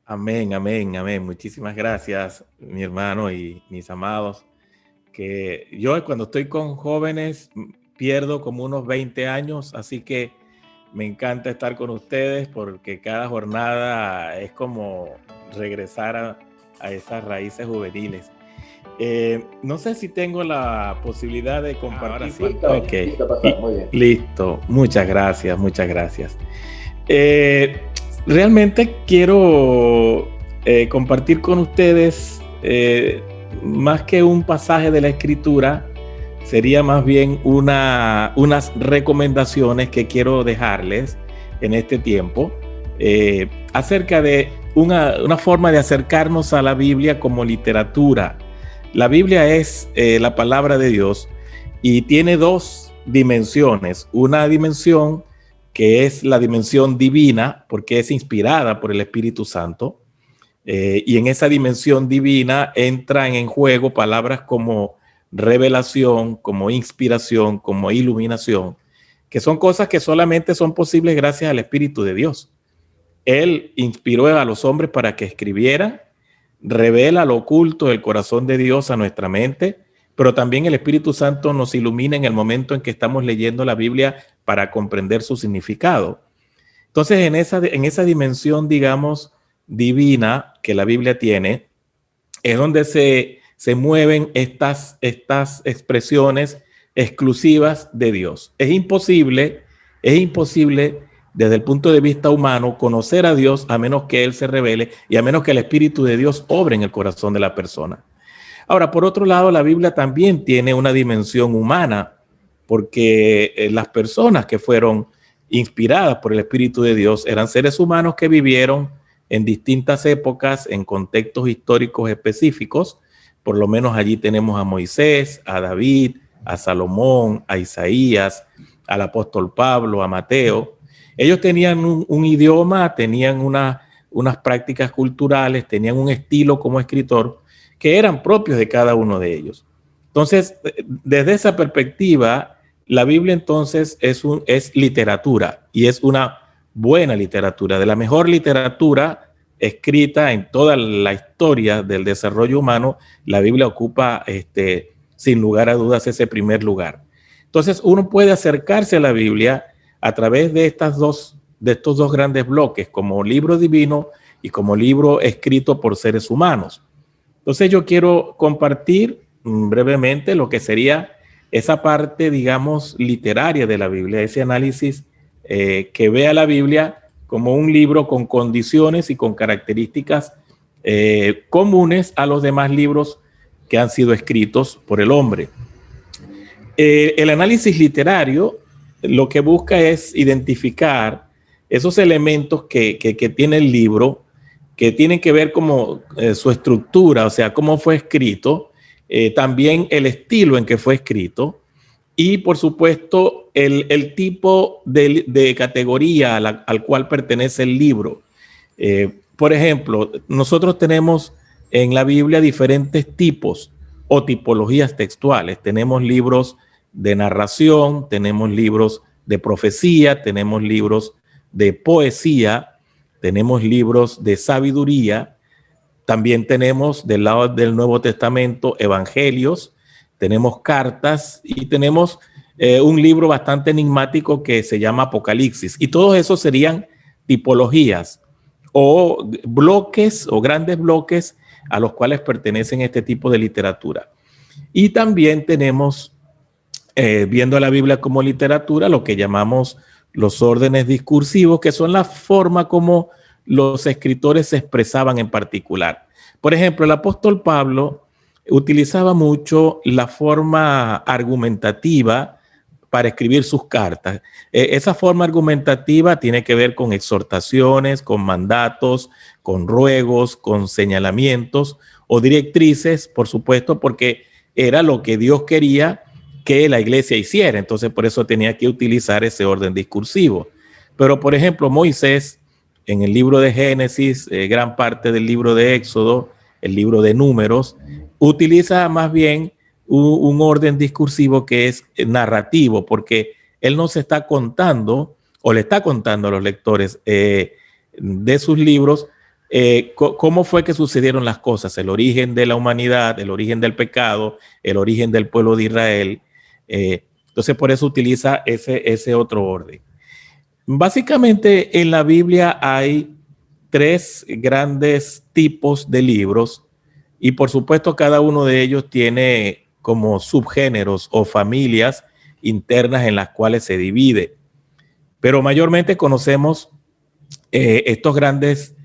Amén, amén, amén. Muchísimas gracias, mi hermano y mis amados. Que yo cuando estoy con jóvenes pierdo como unos 20 años, así que me encanta estar con ustedes porque cada jornada es como regresar a esas raíces juveniles. No sé si tengo la posibilidad de Ahora compartir. sí. Ok, Listo, pastor, muy bien. listo. Muchas gracias, muchas gracias. Eh, Realmente quiero compartir con ustedes más que un pasaje de la Escritura, sería más bien unas recomendaciones que quiero dejarles en este tiempo acerca de una forma de acercarnos a la Biblia como literatura. La Biblia es la palabra de Dios y tiene dos dimensiones. Una dimensión que es la dimensión divina, porque es inspirada por el Espíritu Santo. Y en esa dimensión divina entran en juego palabras como revelación, como inspiración, como iluminación, que son cosas que solamente son posibles gracias al Espíritu de Dios. Él inspiró a los hombres para que escribieran, revela lo oculto del corazón de Dios a nuestra mente, pero también el Espíritu Santo nos ilumina en el momento en que estamos leyendo la Biblia para comprender su significado. Entonces, en esa dimensión, digamos, divina que la Biblia tiene, es donde se mueven estas expresiones exclusivas de Dios. Es imposible desde el punto de vista humano conocer a Dios a menos que Él se revele y a menos que el Espíritu de Dios obre en el corazón de la persona. Ahora, por otro lado, la Biblia también tiene una dimensión humana, porque las personas que fueron inspiradas por el Espíritu de Dios eran seres humanos que vivieron en distintas épocas, en contextos históricos específicos. Por lo menos allí tenemos a Moisés, a David, a Salomón, a Isaías, al apóstol Pablo, a Mateo. Ellos tenían un idioma, tenían unas prácticas culturales, tenían un estilo como escritor que eran propios de cada uno de ellos. Entonces, desde esa perspectiva, la Biblia entonces es literatura y es una buena literatura, de la mejor literatura escrita en toda la historia del desarrollo humano. La Biblia ocupa sin lugar a dudas ese primer lugar. Entonces uno puede acercarse a la Biblia a través de estos dos grandes bloques, como libro divino y como libro escrito por seres humanos. Entonces yo quiero compartir brevemente lo que sería esa parte, digamos, literaria de la Biblia, ese análisis que ve a la Biblia como un libro con condiciones y con características comunes a los demás libros que han sido escritos por el hombre. El análisis literario lo que busca es identificar esos elementos que tiene el libro, que tienen que ver como su estructura, o sea, cómo fue escrito, también el estilo en que fue escrito y, por supuesto, el tipo de categoría al cual pertenece el libro. Por ejemplo, nosotros tenemos en la Biblia diferentes tipos o tipologías textuales. Tenemos libros de narración, tenemos libros de profecía, tenemos libros de poesía, tenemos libros de sabiduría, también tenemos del lado del Nuevo Testamento evangelios, tenemos cartas y tenemos un libro bastante enigmático que se llama Apocalipsis. Y todos esos serían tipologías o bloques o grandes bloques a los cuales pertenecen este tipo de literatura. Y también tenemos, viendo la Biblia como literatura, lo que llamamos los órdenes discursivos, que son la forma como los escritores se expresaban en particular. Por ejemplo, el apóstol Pablo utilizaba mucho la forma argumentativa para escribir sus cartas. Esa forma argumentativa tiene que ver con exhortaciones, con mandatos, con ruegos, con señalamientos o directrices, por supuesto, porque era lo que Dios quería que la iglesia hiciera. Entonces, por eso tenía que utilizar ese orden discursivo. Pero, por ejemplo, Moisés, en el libro de Génesis, gran parte del libro de Éxodo, el libro de Números, utiliza más bien un orden discursivo que es narrativo, porque él no se está contando o le está contando a los lectores de sus libros ¿Cómo fue que sucedieron las cosas? El origen de la humanidad, el origen del pecado, el origen del pueblo de Israel. Entonces, por eso utiliza ese otro orden. Básicamente, en la Biblia hay tres grandes tipos de libros y, por supuesto, cada uno de ellos tiene como subgéneros o familias internas en las cuales se divide. Pero mayormente conocemos estos grandes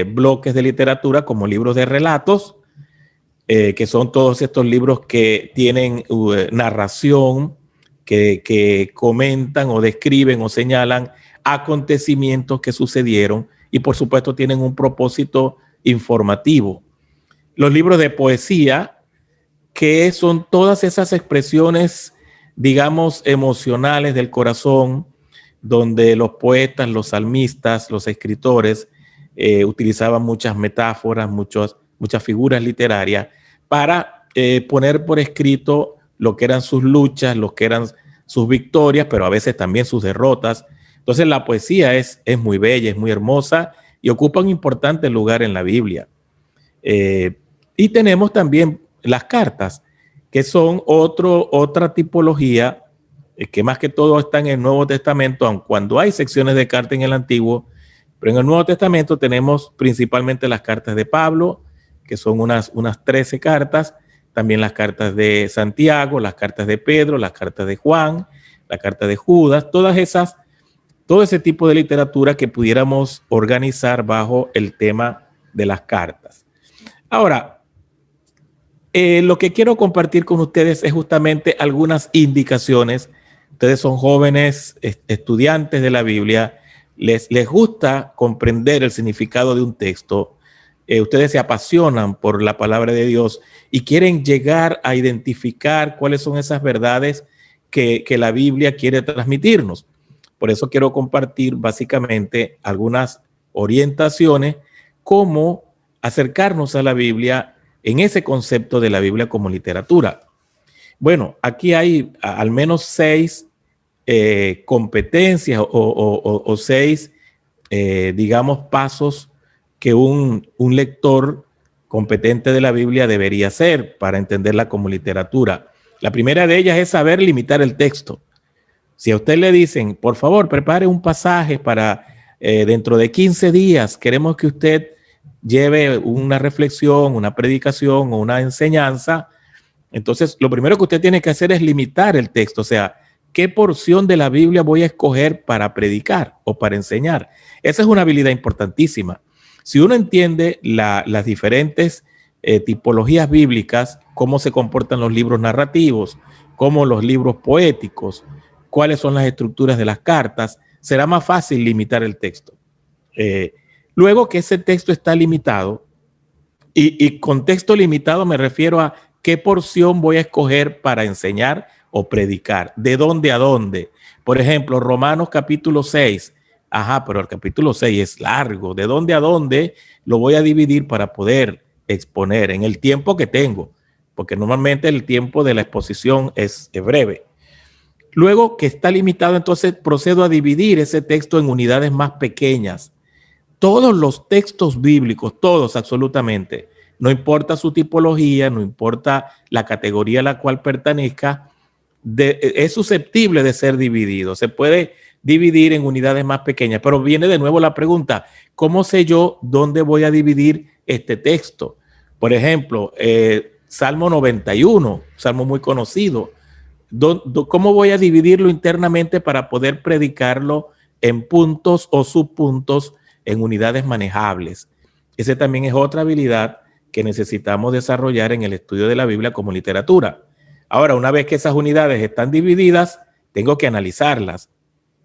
bloques de literatura como libros de relatos, que son todos estos libros que tienen narración, que comentan o describen o señalan acontecimientos que sucedieron y por supuesto tienen un propósito informativo. Los libros de poesía, que son todas esas expresiones, digamos, emocionales del corazón, donde los poetas, los salmistas, los escritores utilizaban muchas metáforas, muchas figuras literarias para poner por escrito lo que eran sus luchas, lo que eran sus victorias, pero a veces también sus derrotas. Entonces la poesía es muy bella, es muy hermosa y ocupa un importante lugar en la Biblia. Y tenemos también las cartas, que son otra tipología que más que todo está en el Nuevo Testamento, aun cuando hay secciones de cartas en el Antiguo, pero en el Nuevo Testamento tenemos principalmente las cartas de Pablo, que son unas 13 cartas, también las cartas de Santiago, las cartas de Pedro, las cartas de Juan, la carta de Judas, todo ese tipo de literatura que pudiéramos organizar bajo el tema de las cartas. Ahora, lo que quiero compartir con ustedes es justamente algunas indicaciones. Ustedes son jóvenes estudiantes de la Biblia, les gusta comprender el significado de un texto, ustedes se apasionan por la palabra de Dios y quieren llegar a identificar cuáles son esas verdades que la Biblia quiere transmitirnos. Por eso quiero compartir básicamente algunas orientaciones, cómo acercarnos a la Biblia en ese concepto de la Biblia como literatura. Bueno, aquí hay al menos 6 competencias o 6, digamos, pasos que un lector competente de la Biblia debería hacer para entenderla como literatura. La primera de ellas es saber limitar el texto. Si a usted le dicen, por favor, prepare un pasaje para dentro de 15 días, queremos que usted lleve una reflexión, una predicación o una enseñanza, entonces lo primero que usted tiene que hacer es limitar el texto, o sea, ¿qué porción de la Biblia voy a escoger para predicar o para enseñar? Esa es una habilidad importantísima. Si uno entiende las diferentes tipologías bíblicas, cómo se comportan los libros narrativos, cómo los libros poéticos, cuáles son las estructuras de las cartas, será más fácil limitar el texto. Luego que ese texto está limitado, y con texto limitado me refiero a qué porción voy a escoger para enseñar o predicar, de dónde a dónde. Por ejemplo, Romanos capítulo 6. Ajá, pero el capítulo 6 es largo. ¿De dónde a dónde lo voy a dividir para poder exponer en el tiempo que tengo? Porque normalmente el tiempo de la exposición es breve. Luego que está limitado, entonces procedo a dividir ese texto en unidades más pequeñas. Todos los textos bíblicos, todos absolutamente, no importa su tipología, no importa la categoría a la cual pertenezca, es susceptible de ser dividido. Se puede dividir en unidades más pequeñas, pero viene de nuevo la pregunta, ¿cómo sé yo dónde voy a dividir este texto? Por ejemplo, Salmo 91, salmo muy conocido. ¿Cómo voy a dividirlo internamente para poder predicarlo en puntos o subpuntos, en unidades manejables? Esa también es otra habilidad que necesitamos desarrollar en el estudio de la Biblia como literatura. Ahora, una vez que esas unidades están divididas, tengo que analizarlas.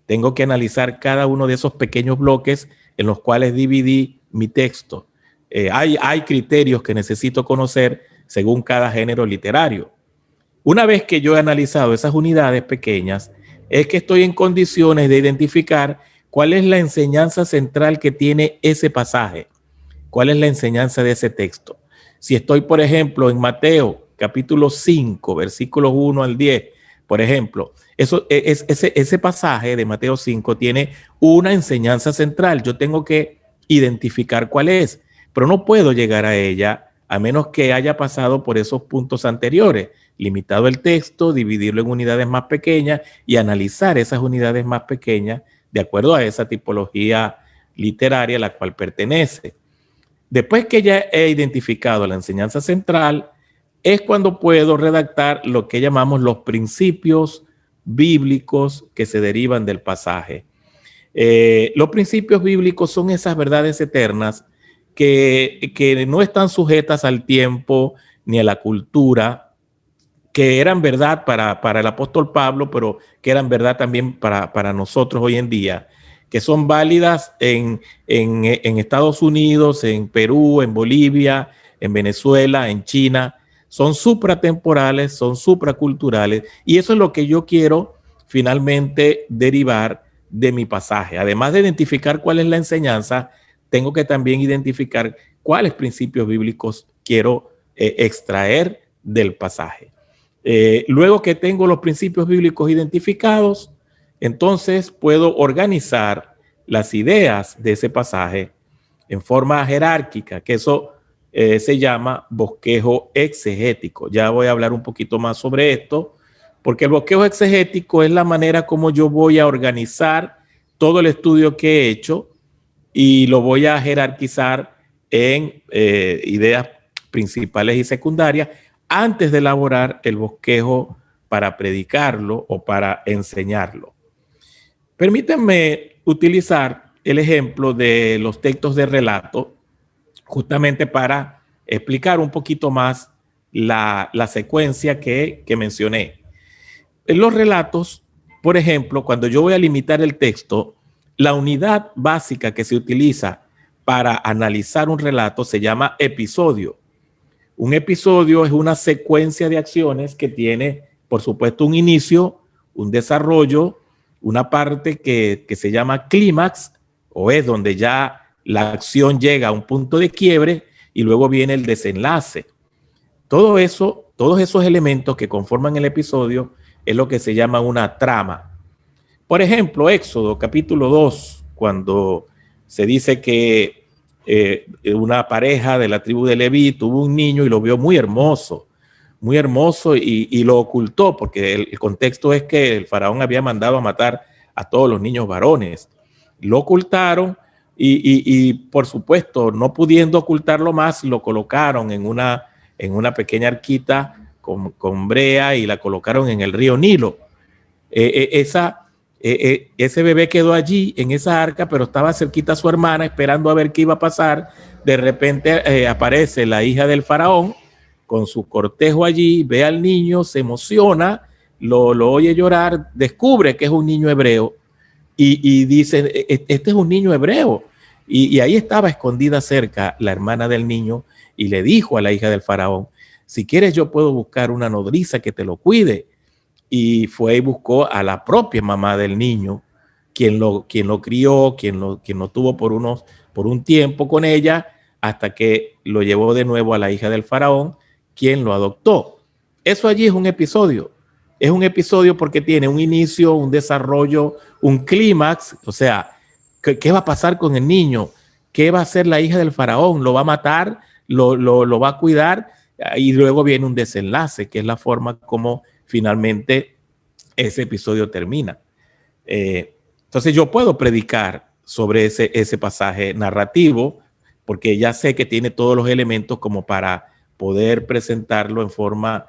Tengo que analizar cada uno de esos pequeños bloques en los cuales dividí mi texto. Hay criterios que necesito conocer según cada género literario. Una vez que yo he analizado esas unidades pequeñas, es que estoy en condiciones de identificar cuál es la enseñanza central que tiene ese pasaje, cuál es la enseñanza de ese texto. Si estoy, por ejemplo, en Mateo capítulo 5, versículos 1 al 10, por ejemplo, ese pasaje de Mateo 5 tiene una enseñanza central. Yo tengo que identificar cuál es, pero no puedo llegar a ella a menos que haya pasado por esos puntos anteriores, limitado el texto, dividirlo en unidades más pequeñas y analizar esas unidades más pequeñas de acuerdo a esa tipología literaria a la cual pertenece. Después que ya he identificado la enseñanza central, es cuando puedo redactar lo que llamamos los principios bíblicos que se derivan del pasaje. Los principios bíblicos son esas verdades eternas que no están sujetas al tiempo ni a la cultura, que eran verdad para el apóstol Pablo, pero que eran verdad también para nosotros hoy en día, que son válidas en Estados Unidos, en Perú, en Bolivia, en Venezuela, en China. Son supratemporales, son supraculturales, y eso es lo que yo quiero finalmente derivar de mi pasaje. Además de identificar cuál es la enseñanza, tengo que también identificar cuáles principios bíblicos quiero extraer del pasaje. Luego que tengo los principios bíblicos identificados, entonces puedo organizar las ideas de ese pasaje en forma jerárquica, que eso se llama bosquejo exegético. Ya voy a hablar un poquito más sobre esto, porque el bosquejo exegético es la manera como yo voy a organizar todo el estudio que he hecho y lo voy a jerarquizar en ideas principales y secundarias antes de elaborar el bosquejo para predicarlo o para enseñarlo. Permítanme utilizar el ejemplo de los textos de relato justamente para explicar un poquito más la secuencia que mencioné. En los relatos, por ejemplo, cuando yo voy a limitar el texto, la unidad básica que se utiliza para analizar un relato se llama episodio. Un episodio es una secuencia de acciones que tiene, por supuesto, un inicio, un desarrollo, una parte que se llama clímax, o es donde ya la acción llega a un punto de quiebre y luego viene el desenlace. Todo eso, todos esos elementos que conforman el episodio es lo que se llama una trama. Por ejemplo, Éxodo capítulo 2, cuando se dice que una pareja de la tribu de Leví tuvo un niño y lo vio muy hermoso y lo ocultó, porque el contexto es que el faraón había mandado a matar a todos los niños varones. Lo ocultaron y por supuesto, no pudiendo ocultarlo más, lo colocaron en una pequeña arquita con brea y la colocaron en el río Nilo. Ese bebé quedó allí en esa arca, pero estaba cerquita a su hermana esperando a ver qué iba a pasar. De repente aparece la hija del faraón con su cortejo allí, ve al niño, se emociona, lo oye llorar, descubre que es un niño hebreo y dice, este es un niño hebreo. Y ahí estaba escondida cerca la hermana del niño y le dijo a la hija del faraón, si quieres yo puedo buscar una nodriza que te lo cuide. Y fue y buscó a la propia mamá del niño, quien lo crió, quien lo tuvo por un tiempo con ella, hasta que lo llevó de nuevo a la hija del faraón, quien lo adoptó. Eso allí es un episodio. Es un episodio porque tiene un inicio, un desarrollo, un clímax. O sea, ¿qué va a pasar con el niño? ¿Qué va a hacer la hija del faraón? ¿Lo va a matar? ¿Lo va a cuidar? Y luego viene un desenlace, que es la forma como finalmente ese episodio termina. Entonces yo puedo predicar sobre ese pasaje narrativo porque ya sé que tiene todos los elementos como para poder presentarlo en forma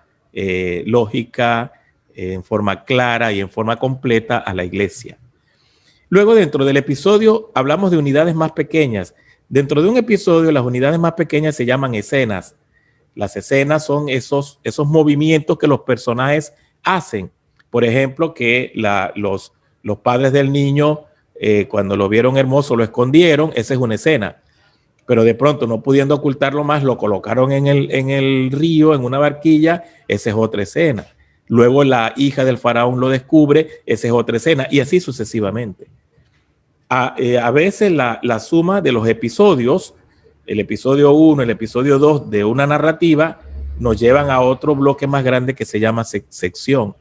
lógica, en forma clara y en forma completa a la iglesia. Luego, dentro del episodio, hablamos de unidades más pequeñas. Dentro de un episodio, las unidades más pequeñas se llaman escenas. Las escenas son esos movimientos que los personajes hacen. Por ejemplo, que los padres del niño, cuando lo vieron hermoso, lo escondieron. Esa es una escena. Pero de pronto, no pudiendo ocultarlo más, lo colocaron en el río, en una barquilla. Esa es otra escena. Luego la hija del faraón lo descubre. Esa es otra escena. Y así sucesivamente. A veces la suma de los episodios, el episodio 1, el episodio 2 de una narrativa, nos llevan a otro bloque más grande que se llama sección.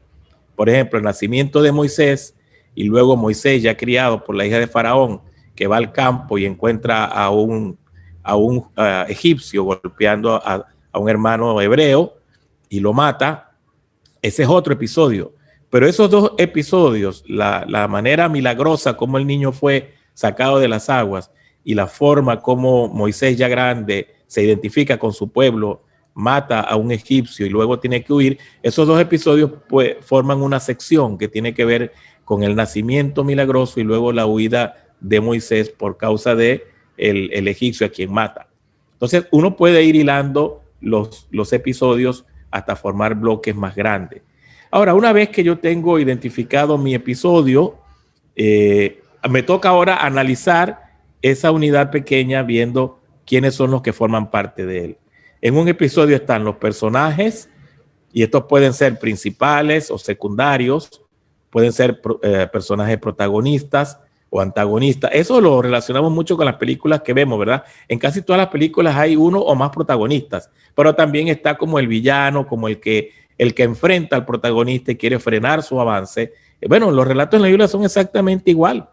Por ejemplo, el nacimiento de Moisés y luego Moisés ya criado por la hija de Faraón, que va al campo y encuentra a un egipcio golpeando a un hermano hebreo y lo mata. Ese es otro episodio. Pero esos dos episodios, la manera milagrosa como el niño fue sacado de las aguas y la forma como Moisés ya grande se identifica con su pueblo, mata a un egipcio y luego tiene que huir, esos dos episodios pues forman una sección que tiene que ver con el nacimiento milagroso y luego la huida de Moisés por causa de el egipcio a quien mata. Entonces uno puede ir hilando los episodios hasta formar bloques más grandes. Ahora, una vez que yo tengo identificado mi episodio, me toca ahora analizar esa unidad pequeña viendo quiénes son los que forman parte de él. En un episodio están los personajes, y estos pueden ser principales o secundarios, pueden ser personajes protagonistas o antagonistas. Eso lo relacionamos mucho con las películas que vemos, ¿verdad? En casi todas las películas hay uno o más protagonistas, pero también está como el villano, como el que enfrenta al protagonista y quiere frenar su avance. Bueno, los relatos en la Biblia son exactamente igual.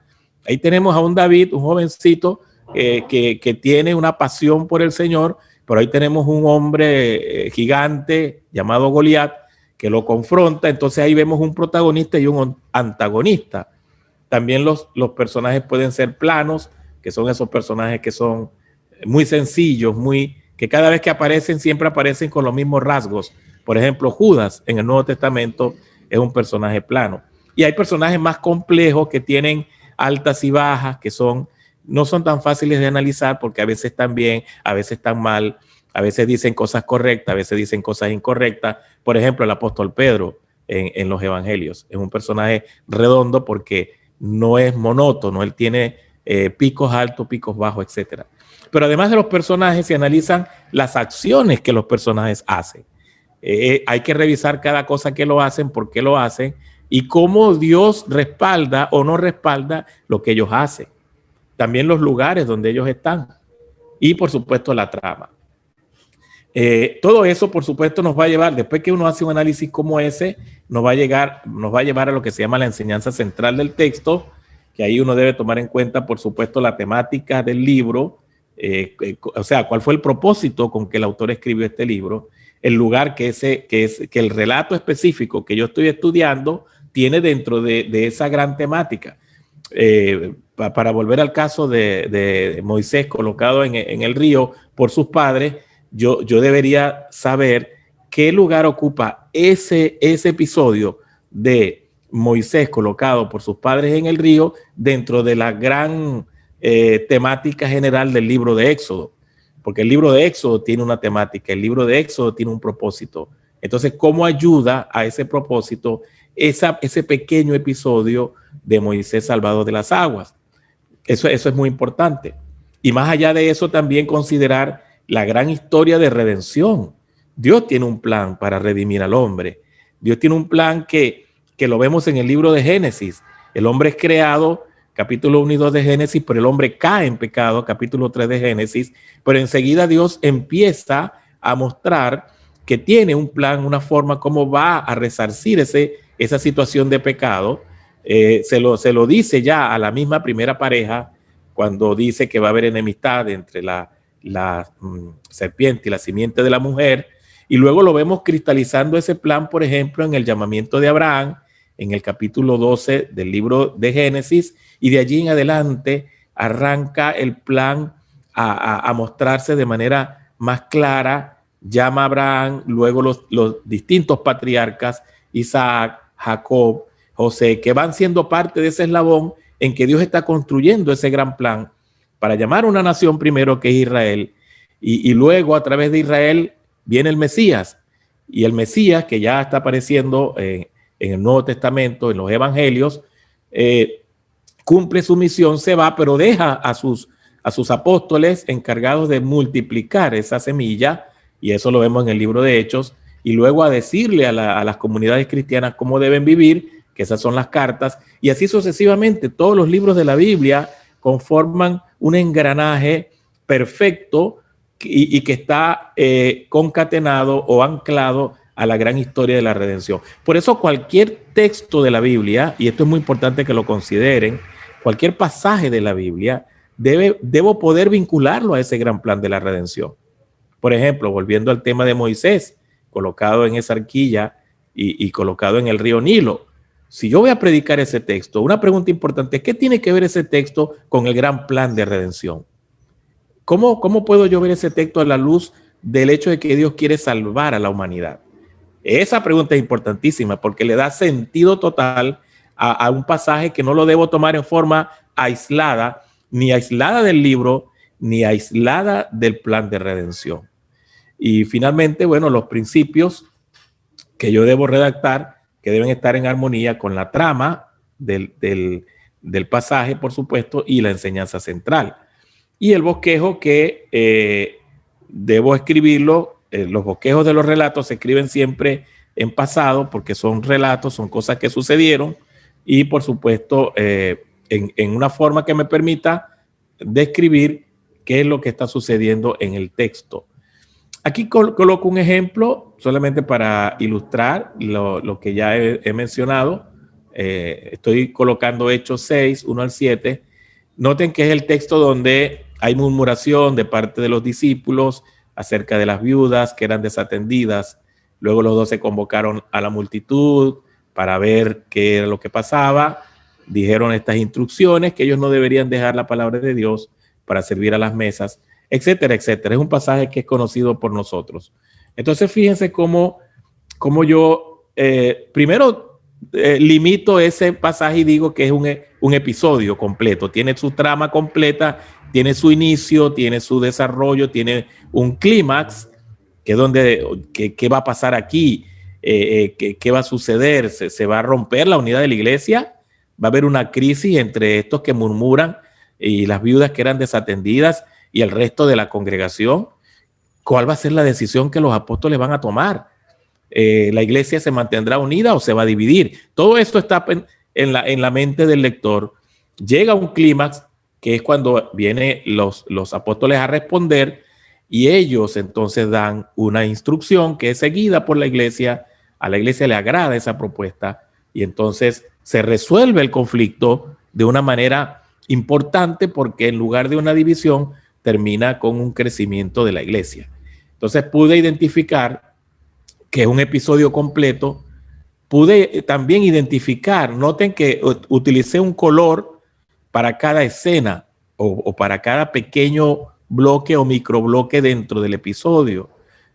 Ahí tenemos a un David, un jovencito que tiene una pasión por el Señor, pero ahí tenemos un hombre gigante llamado Goliat que lo confronta. Entonces ahí vemos un protagonista y un antagonista. También los personajes pueden ser planos, que son esos personajes que son muy sencillos, que cada vez que aparecen siempre aparecen con los mismos rasgos. Por ejemplo, Judas en el Nuevo Testamento es un personaje plano. Y hay personajes más complejos que tienen altas y bajas, que no son tan fáciles de analizar porque a veces están bien, a veces están mal, a veces dicen cosas correctas, a veces dicen cosas incorrectas. Por ejemplo, el apóstol Pedro en los evangelios es un personaje redondo porque no es monótono, él tiene picos altos, picos bajos, etc. Pero además de los personajes, se analizan las acciones que los personajes hacen. Hay que revisar cada cosa que lo hacen, por qué lo hacen y cómo Dios respalda o no respalda lo que ellos hacen. También los lugares donde ellos están y, por supuesto, la trama. Todo eso, por supuesto, nos va a llevar, después que uno hace un análisis como ese, nos va a llevar a lo que se llama la enseñanza central del texto, que ahí uno debe tomar en cuenta, por supuesto, la temática del libro, o sea, cuál fue el propósito con que el autor escribió este libro, el lugar que el relato específico que yo estoy estudiando tiene dentro de esa gran temática. Para volver al caso de Moisés colocado en el río por sus padres, yo debería saber qué lugar ocupa ese episodio de Moisés colocado por sus padres en el río dentro de la gran temática general del libro de Éxodo. Porque el libro de Éxodo tiene una temática, el libro de Éxodo tiene un propósito. Entonces, ¿cómo ayuda a ese propósito ese pequeño episodio de Moisés salvado de las aguas? Eso es muy importante. Y más allá de eso, también considerar la gran historia de redención. Dios tiene un plan para redimir al hombre. Dios tiene un plan que lo vemos en el libro de Génesis. El hombre es creado, capítulo 1 y 2 de Génesis, pero el hombre cae en pecado, capítulo 3 de Génesis. Pero enseguida Dios empieza a mostrar que tiene un plan, una forma cómo va a resarcir esa situación de pecado. Se lo dice ya a la misma primera pareja cuando dice que va a haber enemistad entre la serpiente y la simiente de la mujer, y luego lo vemos cristalizando ese plan, por ejemplo, en el llamamiento de Abraham, en el capítulo 12 del libro de Génesis, y de allí en adelante arranca el plan a mostrarse de manera más clara. Llama a Abraham, luego los distintos patriarcas, Isaac, Jacob, José, que van siendo parte de ese eslabón en que Dios está construyendo ese gran plan para llamar a una nación primero que es Israel, y luego a través de Israel viene el Mesías, y el Mesías que ya está apareciendo en el Nuevo Testamento, en los Evangelios, cumple su misión, se va, pero deja a sus apóstoles encargados de multiplicar esa semilla, y eso lo vemos en el libro de Hechos, y luego a decirle a las comunidades cristianas cómo deben vivir, que esas son las cartas, y así sucesivamente. Todos los libros de la Biblia conforman un engranaje perfecto y que está concatenado o anclado a la gran historia de la redención. Por eso cualquier texto de la Biblia, y esto es muy importante que lo consideren, cualquier pasaje de la Biblia debo poder vincularlo a ese gran plan de la redención. Por ejemplo, volviendo al tema de Moisés, colocado en esa arquilla y colocado en el río Nilo. Si yo voy a predicar ese texto, una pregunta importante, ¿qué tiene que ver ese texto con el gran plan de redención? ¿Cómo puedo yo ver ese texto a la luz del hecho de que Dios quiere salvar a la humanidad? Esa pregunta es importantísima porque le da sentido total a un pasaje que no lo debo tomar en forma aislada, ni aislada del libro, ni aislada del plan de redención. Y finalmente, bueno, los principios que yo debo redactar, que deben estar en armonía con la trama del pasaje, por supuesto, y la enseñanza central. Y el bosquejo que debo escribirlo, los bosquejos de los relatos se escriben siempre en pasado porque son relatos, son cosas que sucedieron y por supuesto en una forma que me permita describir qué es lo que está sucediendo en el texto. Aquí coloco un ejemplo solamente para ilustrar lo que ya he mencionado. Estoy colocando Hechos 6, 1 al 7. Noten que es el texto donde hay murmuración de parte de los discípulos acerca de las viudas que eran desatendidas. Luego los 12 convocaron a la multitud para ver qué era lo que pasaba. Dijeron estas instrucciones, que ellos no deberían dejar la palabra de Dios para servir a las mesas, etcétera, etcétera. Es un pasaje que es conocido por nosotros. Entonces, fíjense cómo yo primero limito ese pasaje y digo que es un episodio completo. Tiene su trama completa, tiene su inicio, tiene su desarrollo, tiene un clímax, que es donde, ¿qué va a pasar aquí? ¿Qué va a suceder? ¿Se va a romper la unidad de la iglesia? ¿Va a haber una crisis entre estos que murmuran y las viudas que eran desatendidas y el resto de la congregación? ¿Cuál va a ser la decisión que los apóstoles van a tomar? ¿La iglesia se mantendrá unida o se va a dividir? Todo esto está en la mente del lector. Llega un clímax que es cuando vienen los apóstoles a responder y ellos entonces dan una instrucción que es seguida por la iglesia. A la iglesia le agrada esa propuesta y entonces se resuelve el conflicto de una manera importante porque en lugar de una división termina con un crecimiento de la iglesia. Entonces pude identificar que es un episodio completo. Pude también identificar, noten que utilicé un color para cada escena o para cada pequeño bloque o microbloque dentro del episodio.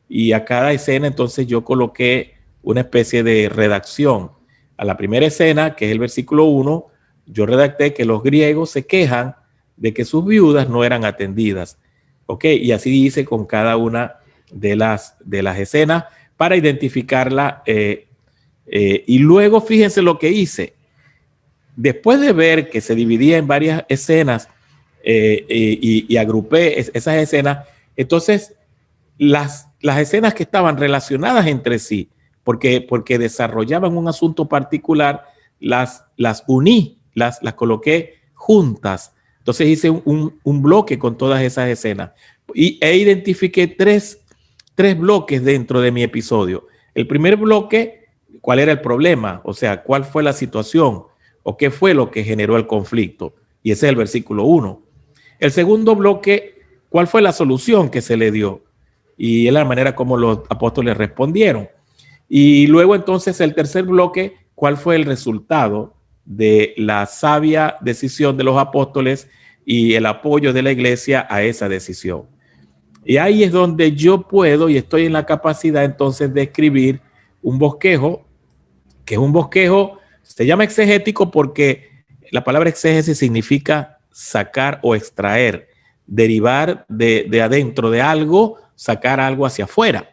Y a cada escena entonces yo coloqué una especie de redacción. A la primera escena, que es el versículo 1, yo redacté que los griegos se quejan de que sus viudas no eran atendidas. ¿Ok? Y así hice con cada una de las escenas para identificarla. Y luego fíjense lo que hice. Después de ver que se dividía en varias escenas y agrupé esas escenas, entonces las escenas que estaban relacionadas entre sí, porque desarrollaban un asunto particular, las uní, las coloqué juntas. Entonces hice un bloque con todas esas escenas e identifiqué tres bloques dentro de mi episodio. El primer bloque, ¿cuál era el problema? O sea, ¿cuál fue la situación? ¿O qué fue lo que generó el conflicto? Y ese es el versículo 1. El segundo bloque, ¿cuál fue la solución que se le dio? Y es la manera como los apóstoles respondieron. Y luego entonces el tercer bloque, ¿cuál fue el resultado de la sabia decisión de los apóstoles y el apoyo de la iglesia a esa decisión? Y ahí es donde yo puedo y estoy en la capacidad entonces de escribir un bosquejo, que es un bosquejo, se llama exegético porque la palabra exégesis significa sacar o extraer, derivar de adentro de algo, sacar algo hacia afuera.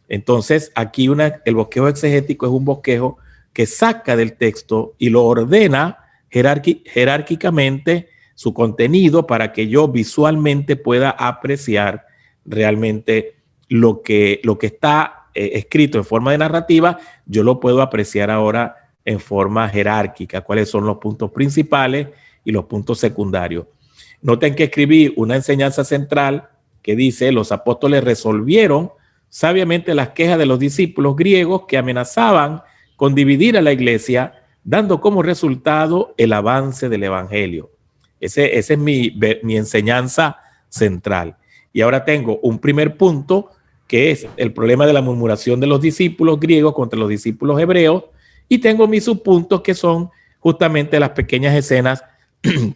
Entonces aquí el bosquejo exegético es un bosquejo que saca del texto y lo ordena jerárquicamente su contenido para que yo visualmente pueda apreciar realmente lo que está escrito en forma de narrativa. Yo lo puedo apreciar ahora en forma jerárquica, cuáles son los puntos principales y los puntos secundarios. Noten que escribí una enseñanza central que dice: los apóstoles resolvieron sabiamente las quejas de los discípulos griegos que amenazaban con dividir a la iglesia, dando como resultado el avance del evangelio. Ese es mi enseñanza central. Y ahora tengo un primer punto, que es el problema de la murmuración de los discípulos griegos contra los discípulos hebreos, y tengo mis subpuntos, que son justamente las pequeñas escenas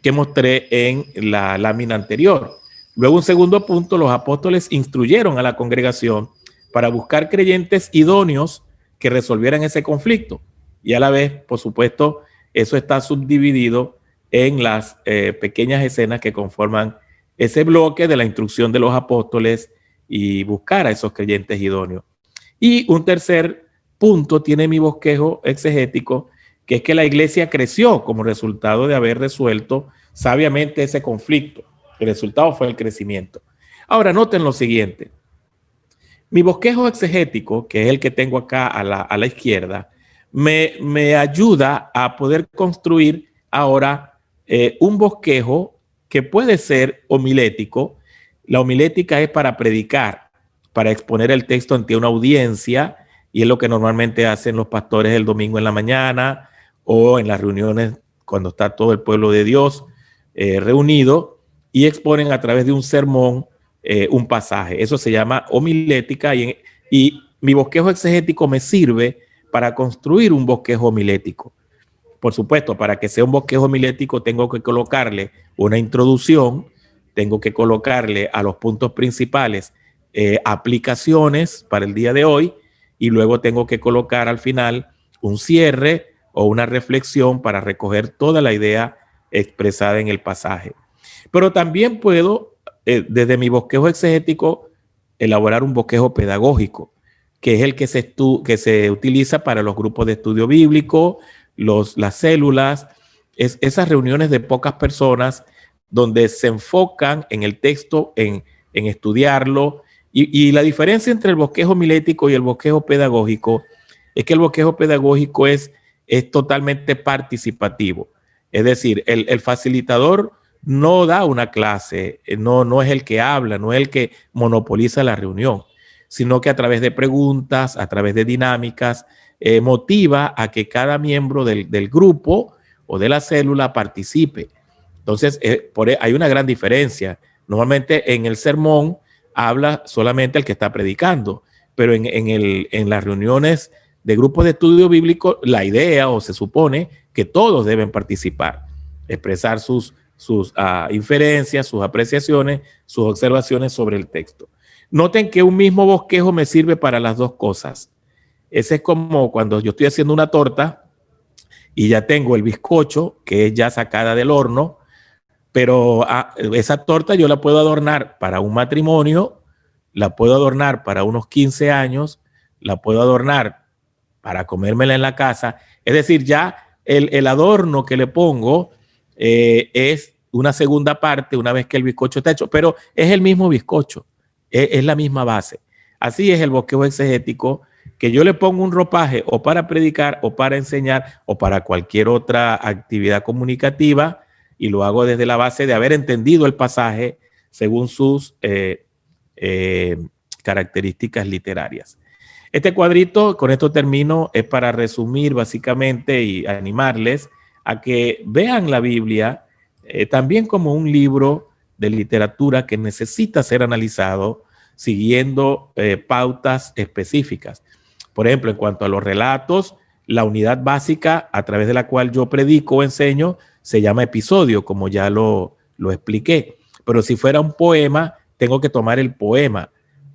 que mostré en la lámina anterior. Luego, un segundo punto: los apóstoles instruyeron a la congregación para buscar creyentes idóneos que resolvieran ese conflicto. Y a la vez, por supuesto, eso está subdividido en las pequeñas escenas que conforman ese bloque de la instrucción de los apóstoles y buscar a esos creyentes idóneos. Y un tercer punto tiene mi bosquejo exegético, que es que la iglesia creció como resultado de haber resuelto sabiamente ese conflicto. El resultado fue el crecimiento. Ahora, noten lo siguiente. Mi bosquejo exegético, que es el que tengo acá a la izquierda, me ayuda a poder construir ahora un bosquejo que puede ser homilético. La homilética es para predicar, para exponer el texto ante una audiencia, y es lo que normalmente hacen los pastores el domingo en la mañana o en las reuniones cuando está todo el pueblo de Dios reunido, y exponen a través de un sermón un pasaje. Eso se llama homilética, y mi bosquejo exegético me sirve para construir un bosquejo homilético. Por supuesto, para que sea un bosquejo homilético tengo que colocarle una introducción, tengo que colocarle a los puntos principales aplicaciones para el día de hoy, y luego tengo que colocar al final un cierre o una reflexión para recoger toda la idea expresada en el pasaje. Pero también puedo, desde mi bosquejo exegético, elaborar un bosquejo pedagógico, que es el que se utiliza para los grupos de estudio bíblico, las células, esas reuniones de pocas personas donde se enfocan en el texto, en estudiarlo. Y la diferencia entre el bosquejo homilético y el bosquejo pedagógico es que el bosquejo pedagógico es totalmente participativo. Es decir, el facilitador no da una clase, no es el que habla, no es el que monopoliza la reunión, sino que a través de preguntas, a través de dinámicas, motiva a que cada miembro del grupo o de la célula participe. Entonces, hay una gran diferencia. Normalmente en el sermón habla solamente el que está predicando, pero en las reuniones de grupos de estudio bíblico, la idea, o se supone, que todos deben participar, expresar sus inferencias, sus apreciaciones, sus observaciones sobre el texto. Noten que un mismo bosquejo me sirve para las dos cosas. Ese es como cuando yo estoy haciendo una torta y ya tengo el bizcocho, que es ya sacada del horno, pero esa torta yo la puedo adornar para un matrimonio, la puedo adornar para unos 15 años, la puedo adornar para comérmela en la casa. Es decir, ya el adorno que le pongo es una segunda parte una vez que el bizcocho está hecho, pero es el mismo bizcocho, es la misma base. Así es el bosquejo exegético, que yo le pongo un ropaje o para predicar o para enseñar o para cualquier otra actividad comunicativa, y lo hago desde la base de haber entendido el pasaje según sus características literarias. Este cuadrito, con esto termino, es para resumir básicamente y animarles a que vean la Biblia también como un libro de literatura que necesita ser analizado siguiendo pautas específicas. Por ejemplo, en cuanto a los relatos, la unidad básica a través de la cual yo predico o enseño se llama episodio, como ya lo expliqué. Pero si fuera un poema, tengo que tomar el poema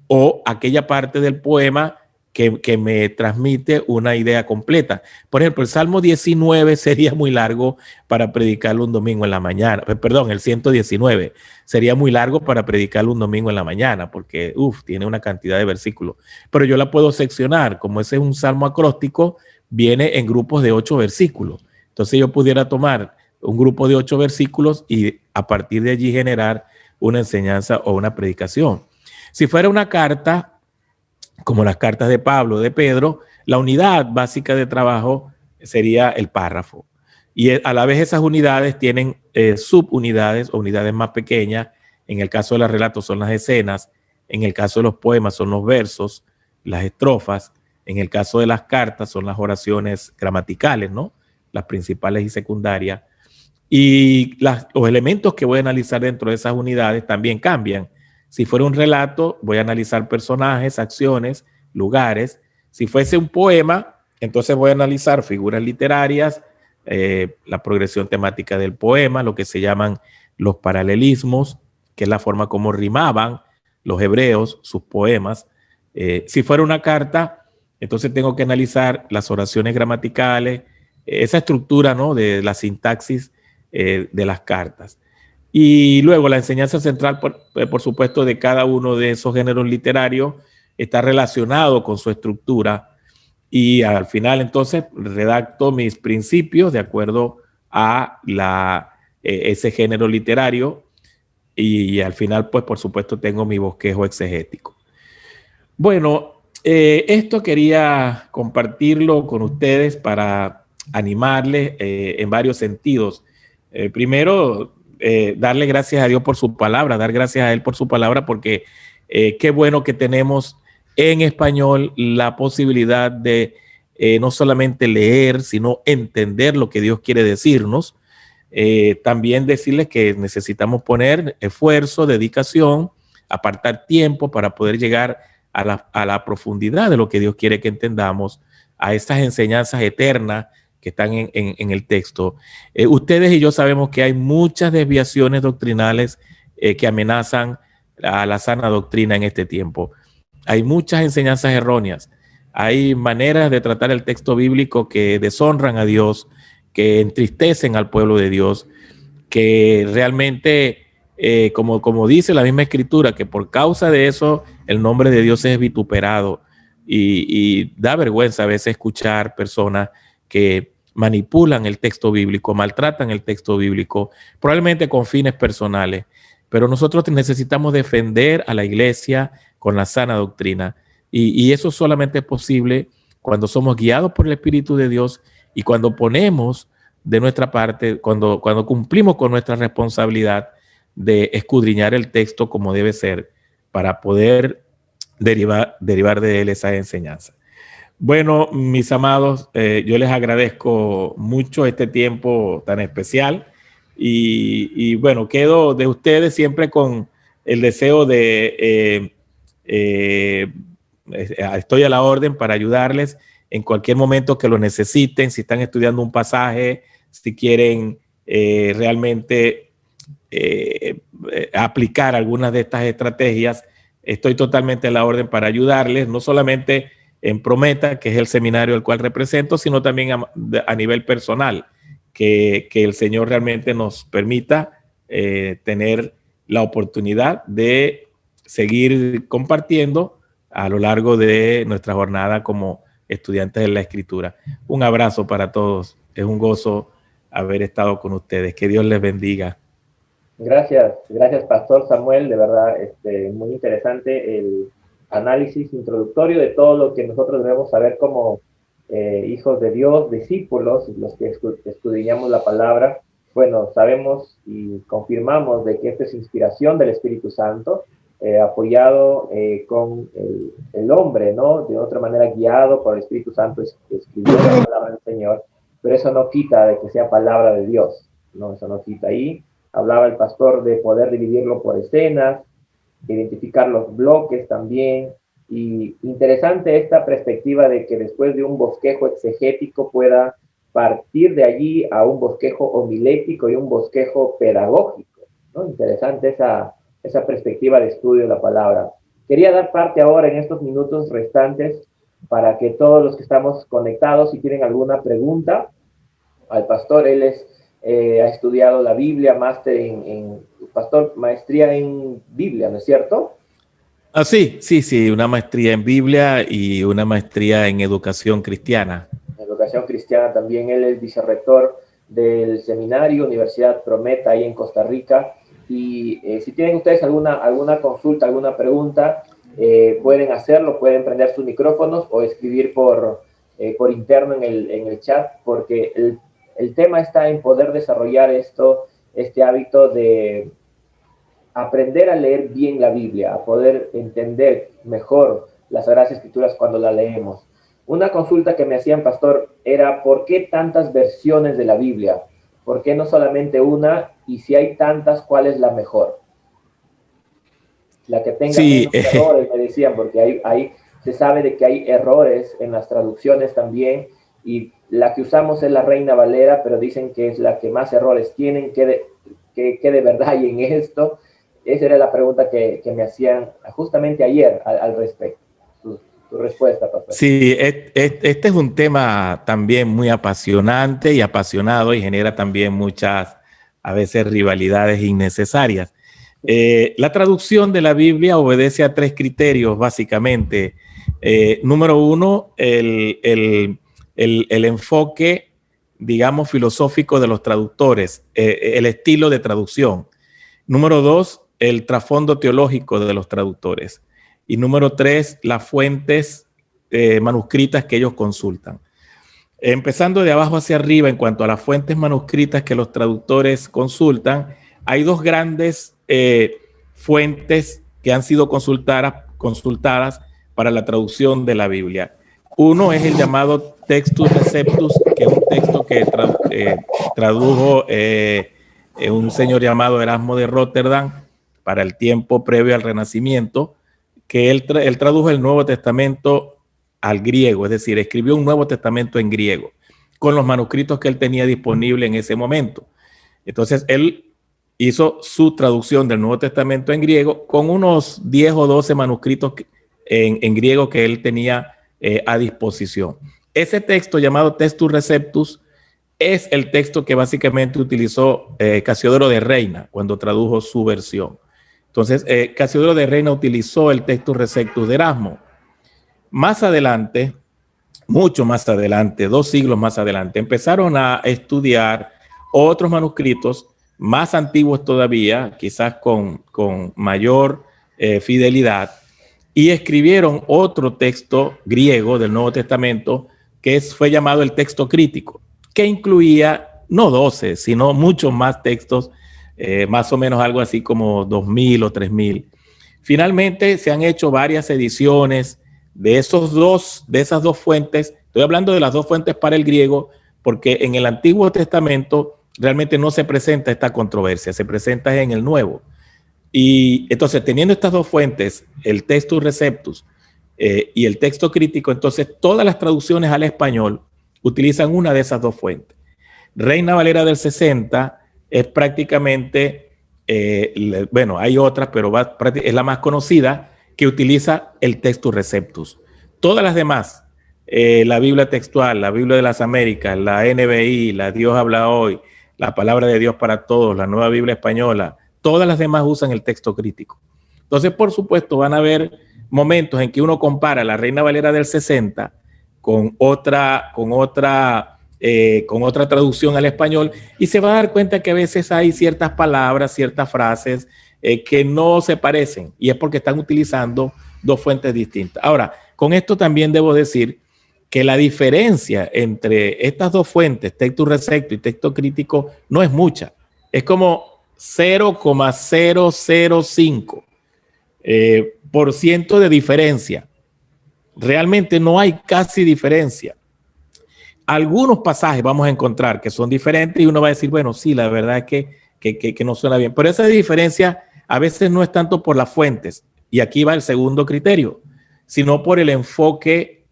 o aquella parte del poema que me transmite una idea completa. Por ejemplo, el Salmo 19 sería muy largo para predicarlo un domingo en la mañana. Perdón, el 119 sería muy largo para predicarlo un domingo en la mañana, porque tiene una cantidad de versículos. Pero yo la puedo seccionar. Como ese es un salmo acróstico, viene en grupos de 8 versículos. Entonces yo pudiera tomar un grupo de 8 versículos y a partir de allí generar una enseñanza o una predicación. Si fuera una carta, como las cartas de Pablo, de Pedro, la unidad básica de trabajo sería el párrafo. Y a la vez esas unidades tienen subunidades o unidades más pequeñas. En el caso de los relatos son las escenas, en el caso de los poemas son los versos, las estrofas, en el caso de las cartas son las oraciones gramaticales, ¿no? Las principales y secundarias. Y los elementos que voy a analizar dentro de esas unidades también cambian. Si fuera un relato, voy a analizar personajes, acciones, lugares. Si fuese un poema, entonces voy a analizar figuras literarias, la progresión temática del poema, lo que se llaman los paralelismos, que es la forma como rimaban los hebreos sus poemas. Si fuera una carta, entonces tengo que analizar las oraciones gramaticales, esa estructura, ¿no?, de la sintaxis de las cartas. Y luego la enseñanza central, por supuesto, de cada uno de esos géneros literarios está relacionado con su estructura, y al final entonces redacto mis principios de acuerdo a ese género literario, y al final, pues por supuesto, tengo mi bosquejo exegético. Bueno, esto quería compartirlo con ustedes para animarles en varios sentidos. Primero, darle gracias a Dios por su palabra, dar gracias a Él por su palabra, porque qué bueno que tenemos en español la posibilidad de no solamente leer, sino entender lo que Dios quiere decirnos. También decirles que necesitamos poner esfuerzo, dedicación, apartar tiempo para poder llegar a la profundidad de lo que Dios quiere que entendamos, a estas enseñanzas eternas que están en el texto. Ustedes y yo sabemos que hay muchas desviaciones doctrinales que amenazan a la sana doctrina en este tiempo. Hay muchas enseñanzas erróneas. Hay maneras de tratar el texto bíblico que deshonran a Dios, que entristecen al pueblo de Dios, que realmente, como dice la misma escritura, que por causa de eso el nombre de Dios es vituperado, y da vergüenza a veces escuchar personas que manipulan el texto bíblico, maltratan el texto bíblico, probablemente con fines personales. Pero nosotros necesitamos defender a la iglesia con la sana doctrina, y eso solamente es posible cuando somos guiados por el Espíritu de Dios y cuando ponemos de nuestra parte, cuando cumplimos con nuestra responsabilidad de escudriñar el texto como debe ser, para poder derivar de él esa enseñanza. Bueno, mis amados, yo les agradezco mucho este tiempo tan especial, y bueno, quedo de ustedes siempre con el deseo de estoy a la orden para ayudarles en cualquier momento que lo necesiten, si están estudiando un pasaje, si quieren realmente aplicar algunas de estas estrategias. Estoy totalmente a la orden para ayudarles, no solamente en Prometa, que es el seminario al cual represento, sino también a nivel personal, que el Señor realmente nos permita tener la oportunidad de seguir compartiendo a lo largo de nuestra jornada como estudiantes de la Escritura. Un abrazo para todos. Es un gozo haber estado con ustedes. Que Dios les bendiga. Gracias, gracias Pastor Samuel, de verdad muy interesante el análisis introductorio de todo lo que nosotros debemos saber como hijos de Dios, discípulos, los que escudriñamos la palabra. Bueno, sabemos y confirmamos de que esta es inspiración del Espíritu Santo, apoyado con el hombre, ¿no? De otra manera guiado por el Espíritu Santo, escribió la palabra del Señor, pero eso no quita de que sea palabra de Dios, ¿no? Eso no quita ahí. Hablaba el pastor de poder dividirlo por escenas, identificar los bloques también. Y interesante esta perspectiva de que después de un bosquejo exegético pueda partir de allí a un bosquejo homilético y un bosquejo pedagógico, ¿no? Interesante esa perspectiva de estudio de la palabra. Quería dar parte ahora en estos minutos restantes para que todos los que estamos conectados, si tienen alguna pregunta al pastor, él ha estudiado la Biblia, máster pastor, maestría en Biblia, ¿no es cierto? Ah, sí, una maestría en Biblia y una maestría en educación cristiana. Educación cristiana también. Él es vicerrector del seminario Universidad Prometa ahí en Costa Rica. Y si tienen ustedes alguna consulta, alguna pregunta, pueden hacerlo, pueden prender sus micrófonos o escribir por interno en el chat, porque el tema está en poder desarrollar este hábito de aprender a leer bien la Biblia, a poder entender mejor las Sagradas Escrituras cuando la leemos. Una consulta que me hacían, pastor, era ¿por qué tantas versiones de la Biblia? ¿por qué no solamente una? Y si hay tantas, ¿cuál es la mejor? La que tenga Sí, menos errores, me decían, porque se sabe de que hay errores en las traducciones también, y la que usamos es la Reina Valera, pero dicen que es la que más errores tienen, que de verdad hay en esto. Esa era la pregunta que me hacían justamente ayer al respecto. Tu respuesta, pastor. sí, este es un tema también muy apasionante y apasionado y genera también muchas, a veces, rivalidades innecesarias. La traducción de la Biblia obedece a tres criterios, básicamente. Número uno, el enfoque, digamos, filosófico de los traductores, el estilo de traducción. Número dos, el trasfondo teológico de los traductores. Y número tres, las fuentes manuscritas que ellos consultan. Empezando de abajo hacia arriba, en cuanto a las fuentes manuscritas que los traductores consultan, hay dos grandes fuentes que han sido consultadas para la traducción de la Biblia. Uno es el llamado Textus Receptus, que es un texto que tradujo un señor llamado Erasmo de Rotterdam para el tiempo previo al Renacimiento, que él tradujo el Nuevo Testamento al griego, es decir, escribió un Nuevo Testamento en griego, con los manuscritos que él tenía disponible en ese momento. Entonces, él hizo su traducción del Nuevo Testamento en griego con unos 10 o 12 manuscritos en griego que él tenía a disposición. Ese texto llamado Textus Receptus es el texto que básicamente utilizó Casiodoro de Reina cuando tradujo su versión. Entonces, Casiodoro de Reina utilizó el Textus Receptus de Erasmo. Más adelante, mucho más adelante, 2 siglos más adelante, empezaron a estudiar otros manuscritos más antiguos todavía, quizás con mayor fidelidad, y escribieron otro texto griego del Nuevo Testamento que fue llamado el texto crítico, que incluía no 12, sino muchos más textos, más o menos algo así como 2000 o 3000. Finalmente se han hecho varias ediciones de esas dos fuentes. Estoy hablando de las dos fuentes para el griego, porque en el Antiguo Testamento realmente no se presenta esta controversia, se presenta en el Nuevo. Y entonces, teniendo estas dos fuentes, el Textus Receptus y el texto crítico, entonces todas las traducciones al español utilizan una de esas dos fuentes. Reina Valera del 60 es prácticamente, bueno, hay otras, pero es la más conocida, que utiliza el Textus Receptus. Todas las demás, la Biblia textual, la Biblia de las Américas, la NBI, la Dios habla hoy, la Palabra de Dios para todos, la Nueva Biblia Española, todas las demás usan el texto crítico. Entonces, por supuesto, van a haber momentos en que uno compara la Reina Valera del 60 con otra traducción al español y se va a dar cuenta que a veces hay ciertas palabras, ciertas frases que no se parecen, y es porque están utilizando dos fuentes distintas. Ahora, con esto también debo decir que la diferencia entre estas dos fuentes, Textus Receptus y texto crítico, no es mucha. Es como 0,005 por ciento de diferencia. Realmente no hay casi diferencia. Algunos pasajes vamos a encontrar que son diferentes y uno va a decir, bueno, sí, la verdad es que no suena bien. Pero esa diferencia a veces no es tanto por las fuentes, y aquí va el segundo criterio, sino por el enfoque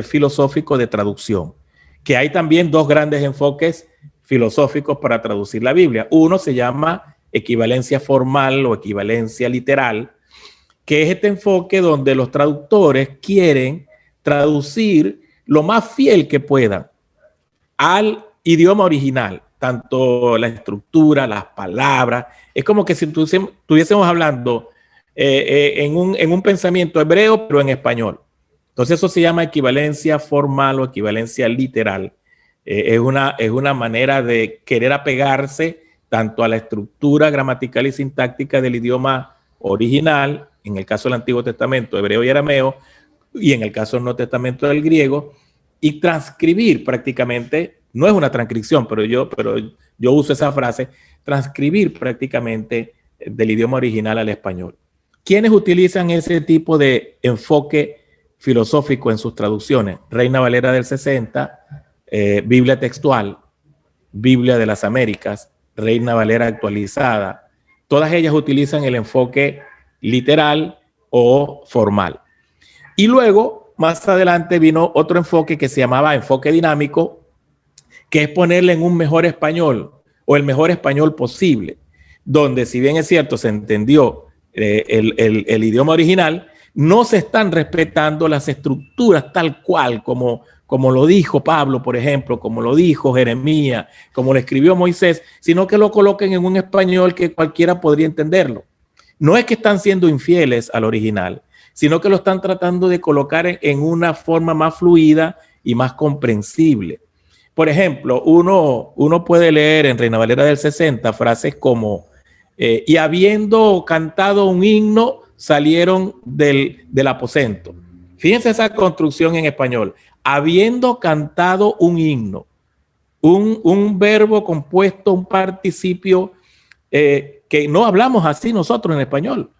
filosófico de traducción, que hay también dos grandes enfoques filosóficos para traducir la Biblia. Uno se llama equivalencia formal o equivalencia literal, que es este enfoque donde los traductores quieren traducir lo más fiel que puedan al idioma original, tanto la estructura, las palabras. Es como que si estuviésemos hablando en un pensamiento hebreo, pero en español. Entonces eso se llama equivalencia formal o equivalencia literal. Es una manera de querer apegarse tanto a la estructura gramatical y sintáctica del idioma original, en el caso del Antiguo Testamento, hebreo y arameo, y en el caso del Nuevo Testamento del griego, y transcribir prácticamente, no es una transcripción, pero yo uso esa frase, transcribir prácticamente del idioma original al español. ¿Quiénes utilizan ese tipo de enfoque filosófico en sus traducciones? Reina Valera del 60, Biblia textual, Biblia de las Américas, Reina Valera actualizada, todas ellas utilizan el enfoque literal o formal. Y luego, más adelante, vino otro enfoque que se llamaba enfoque dinámico, que es ponerle en un mejor español o el mejor español posible, donde si bien es cierto, se entendió el idioma original, no se están respetando las estructuras tal cual como lo dijo Pablo, por ejemplo, como lo dijo Jeremías, como lo escribió Moisés, sino que lo coloquen en un español que cualquiera podría entenderlo. No es que están siendo infieles al original, sino que lo están tratando de colocar en una forma más fluida y más comprensible. Por ejemplo, uno puede leer en Reina Valera del 60 frases como y habiendo cantado un himno, salieron del aposento. Fíjense esa construcción en español. Habiendo cantado un himno, un verbo compuesto, un participio que no hablamos así nosotros en español.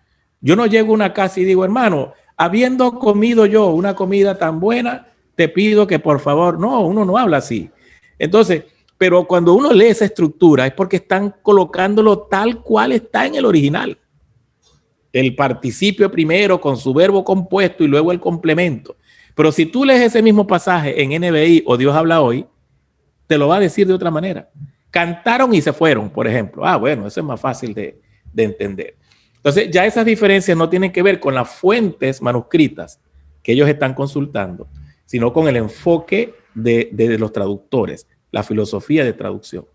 Yo no llego a una casa y digo, hermano, habiendo comido yo una comida tan buena, te pido que por favor, no, uno no habla así. Entonces, pero cuando uno lee esa estructura es porque están colocándolo tal cual está en el original. El participio primero con su verbo compuesto y luego el complemento. Pero si tú lees ese mismo pasaje en NBI o Dios habla hoy, te lo va a decir de otra manera. Cantaron y se fueron, por ejemplo. Ah, bueno, eso es más fácil de entender. Entonces, ya esas diferencias no tienen que ver con las fuentes manuscritas que ellos están consultando, sino con el enfoque de los traductores, la filosofía de traducción.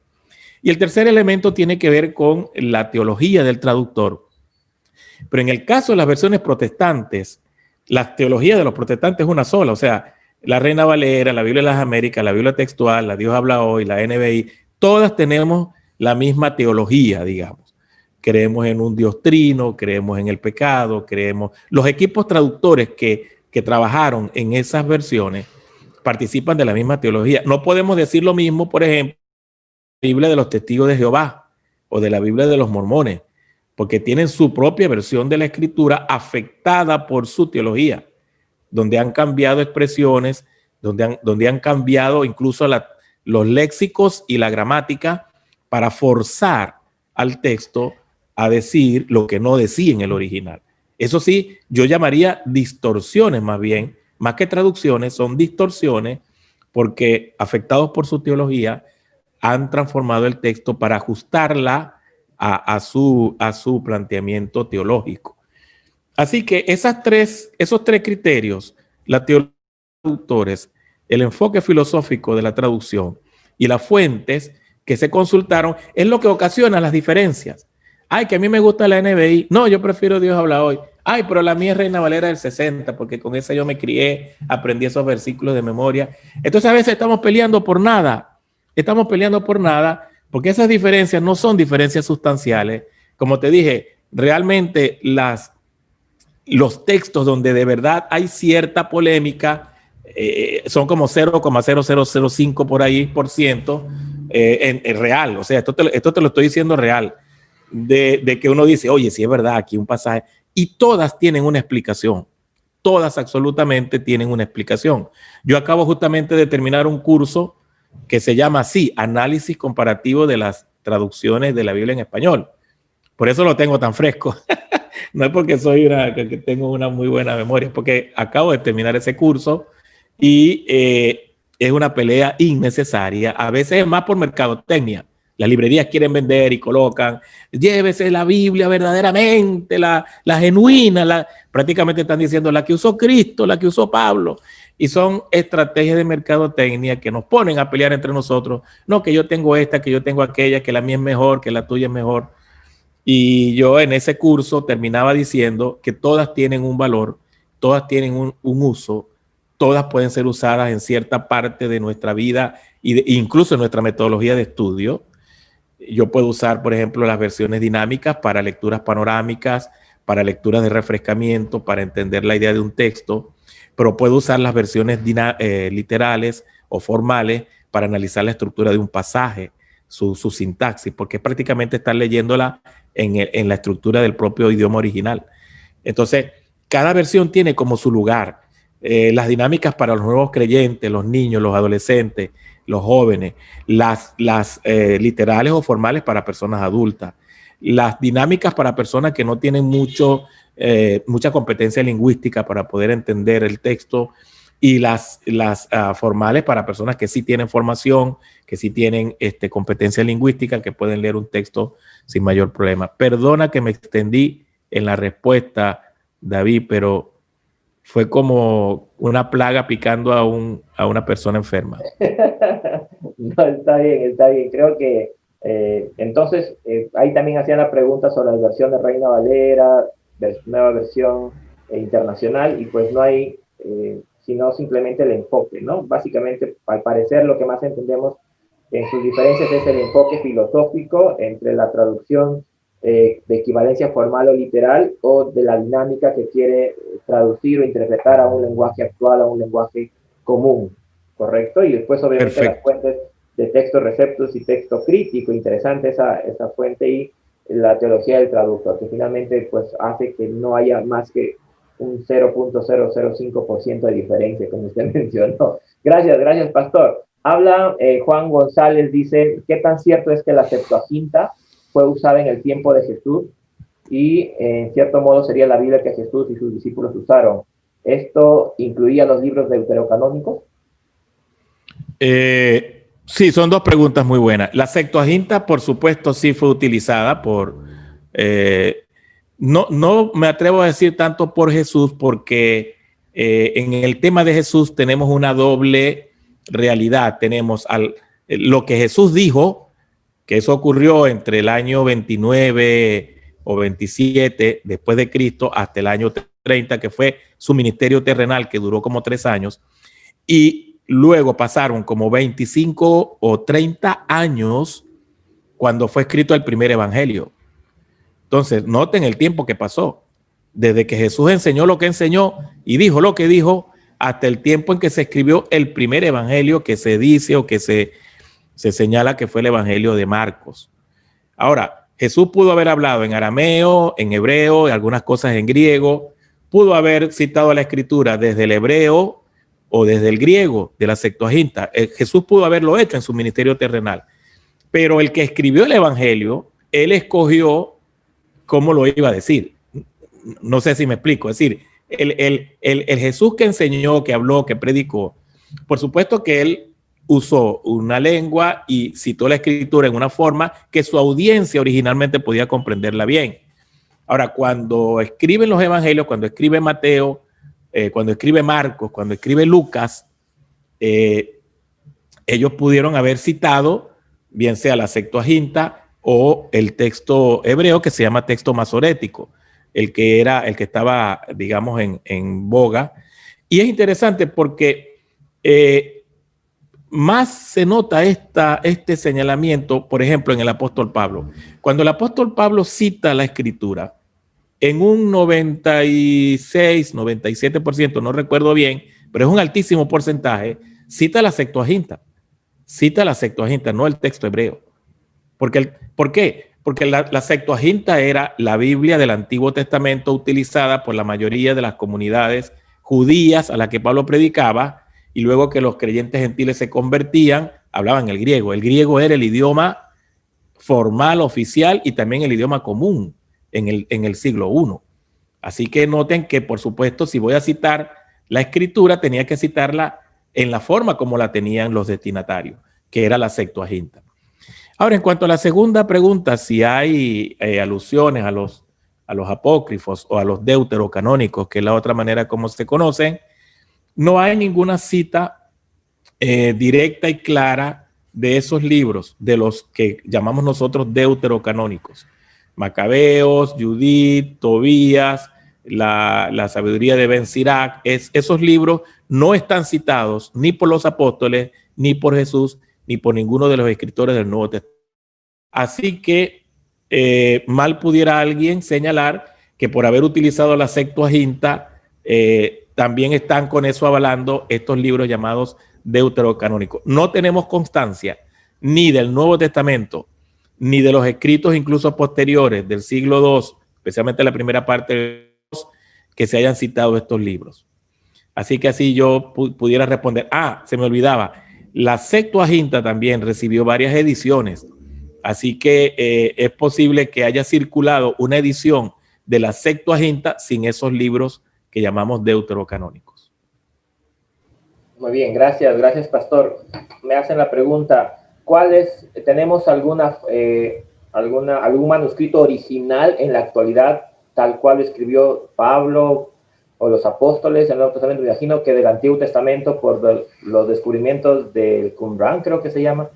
Y el tercer elemento tiene que ver con la teología del traductor. Pero en el caso de las versiones protestantes, la teología de los protestantes es una sola, o sea, la Reina Valera, la Biblia de las Américas, la Biblia textual, la Dios habla hoy, la NBI, todas tenemos la misma teología, digamos. Creemos en un Dios trino, creemos en el pecado, creemos... Los equipos traductores que trabajaron en esas versiones participan de la misma teología. No podemos decir lo mismo, por ejemplo, de la Biblia de los Testigos de Jehová o de la Biblia de los Mormones, porque tienen su propia versión de la Escritura afectada por su teología, donde han cambiado expresiones, donde han cambiado incluso los léxicos y la gramática para forzar al texto a decir lo que no decía en el original. Eso sí, yo llamaría distorsiones más bien, más que traducciones, son distorsiones porque afectados por su teología han transformado el texto para ajustarla a su planteamiento teológico. Así que esos tres criterios, la teología de los traductores, el enfoque filosófico de la traducción y las fuentes que se consultaron, es lo que ocasiona las diferencias. Ay, que a mí me gusta la NBI. No, yo prefiero Dios habla hoy. Ay, pero la mía es Reina Valera del 60, porque con esa yo me crié, aprendí esos versículos de memoria. Entonces a veces estamos peleando por nada. Estamos peleando por nada porque esas diferencias no son diferencias sustanciales. Como te dije, realmente los textos donde de verdad hay cierta polémica son como 0,0005 por ahí por ciento en real. O sea, esto te lo estoy diciendo real. De que uno dice, oye, si es verdad, aquí un pasaje. Y todas tienen una explicación. Todas absolutamente tienen una explicación. Yo acabo justamente de terminar un curso que se llama así, Análisis Comparativo de las Traducciones de la Biblia en Español. Por eso lo tengo tan fresco. No es porque que tengo una muy buena memoria, porque acabo de terminar ese curso y es una pelea innecesaria. A veces es más por mercadotecnia. Las librerías quieren vender y colocan, llévese la Biblia verdaderamente, la genuina, prácticamente están diciendo la que usó Cristo, la que usó Pablo. Y son estrategias de mercadotecnia que nos ponen a pelear entre nosotros. No, que yo tengo esta, que yo tengo aquella, que la mía es mejor, que la tuya es mejor. Y yo en ese curso terminaba diciendo que todas tienen un valor, todas tienen un uso, todas pueden ser usadas en cierta parte de nuestra vida e incluso en nuestra metodología de estudio. Yo puedo usar, por ejemplo, las versiones dinámicas para lecturas panorámicas, para lecturas de refrescamiento, para entender la idea de un texto, pero puedo usar las versiones literales o formales para analizar la estructura de un pasaje, su sintaxis, porque prácticamente estar leyéndola en la estructura del propio idioma original. Entonces, cada versión tiene como su lugar. Las dinámicas para los nuevos creyentes, los niños, los adolescentes, los jóvenes, las literales o formales para personas adultas, las dinámicas para personas que no tienen mucha competencia lingüística para poder entender el texto, y las formales para personas que sí tienen formación, que sí tienen competencia lingüística, que pueden leer un texto sin mayor problema. Perdona que me extendí en la respuesta, David, pero fue como una plaga picando a una persona enferma. No, está bien, está bien. Creo que entonces ahí también hacían la pregunta sobre la versión de Reina Valera, nueva versión internacional, y pues no hay sino simplemente el enfoque, ¿no? Básicamente, al parecer, lo que más entendemos en sus diferencias es el enfoque filosófico entre la traducción de equivalencia formal o literal, o de la dinámica que quiere traducir o interpretar a un lenguaje actual, a un lenguaje común, ¿correcto? Y después, obviamente, perfecto, las fuentes de texto receptus y texto crítico. Interesante esa fuente, y la teología del traductor, que finalmente pues hace que no haya más que un 0.005% de diferencia, como usted mencionó. Gracias, pastor. Habla Juan González, dice, ¿qué tan cierto es que la Septuaginta fue usada en el tiempo de Jesús? Y en cierto modo sería la Biblia que Jesús y sus discípulos usaron. ¿Esto incluía los libros deuterocanónicos? Sí, son dos preguntas muy buenas. La Septuaginta, por supuesto, sí fue utilizada no me atrevo a decir tanto por Jesús, porque en el tema de Jesús tenemos una doble realidad. Tenemos lo que Jesús dijo, que eso ocurrió entre el año 29 o 27 después de Cristo hasta el año 30, que fue su ministerio terrenal, que duró como 3 años, y luego pasaron como 25 o 30 años cuando fue escrito el primer evangelio. Entonces, noten el tiempo que pasó, desde que Jesús enseñó lo que enseñó y dijo lo que dijo, hasta el tiempo en que se escribió el primer evangelio que se dice o que se señala que fue el evangelio de Marcos. Ahora, Jesús pudo haber hablado en arameo, en hebreo, y algunas cosas en griego, pudo haber citado la escritura desde el hebreo o desde el griego de la Septuaginta. Jesús pudo haberlo hecho en su ministerio terrenal, pero el que escribió el evangelio, él escogió cómo lo iba a decir. No sé si me explico. Es decir, el Jesús que enseñó, que habló, que predicó, por supuesto que él usó una lengua y citó la escritura en una forma que su audiencia originalmente podía comprenderla bien. Ahora, cuando escriben los evangelios, cuando escribe Mateo, cuando escribe Marcos, cuando escribe Lucas, ellos pudieron haber citado bien sea la Septuaginta o el texto hebreo, que se llama texto masorético, el que estaba, digamos, en boga. Y es interesante porque más se nota este señalamiento, por ejemplo, en el apóstol Pablo. Cuando el apóstol Pablo cita la escritura, en un 96, 97%, no recuerdo bien, pero es un altísimo porcentaje, cita la Septuaginta, no el texto hebreo. ¿Por qué? Porque la Septuaginta era la Biblia del Antiguo Testamento utilizada por la mayoría de las comunidades judías a las que Pablo predicaba, y luego que los creyentes gentiles se convertían, hablaban el griego. El griego era el idioma formal, oficial, y también el idioma común en el siglo I. Así que noten que, por supuesto, si voy a citar la escritura, tenía que citarla en la forma como la tenían los destinatarios, que era la Septuaginta. Ahora, en cuanto a la segunda pregunta, si hay alusiones a los apócrifos o a los deuterocanónicos, que es la otra manera como se conocen, no hay ninguna cita directa y clara de esos libros, de los que llamamos nosotros deuterocanónicos. Macabeos, Judith, Tobías, la sabiduría de Ben Sirac, esos libros no están citados ni por los apóstoles, ni por Jesús, ni por ninguno de los escritores del Nuevo Testamento. Así que mal pudiera alguien señalar que por haber utilizado la Septuaginta, también están con eso avalando estos libros llamados deuterocanónicos. No tenemos constancia ni del Nuevo Testamento, ni de los escritos incluso posteriores del siglo II, especialmente la primera parte, que se hayan citado estos libros. Así que así yo pudiera responder. Se me olvidaba. La Septuaginta también recibió varias ediciones, así que es posible que haya circulado una edición de la Septuaginta sin esos libros que llamamos deuterocanónicos. Muy bien, gracias, pastor. Me hacen la pregunta, ¿tenemos algún manuscrito original en la actualidad, tal cual escribió Pablo o los apóstoles en el Nuevo Testamento? Me imagino que del Antiguo Testamento, por los descubrimientos del Qumran, creo que se llama,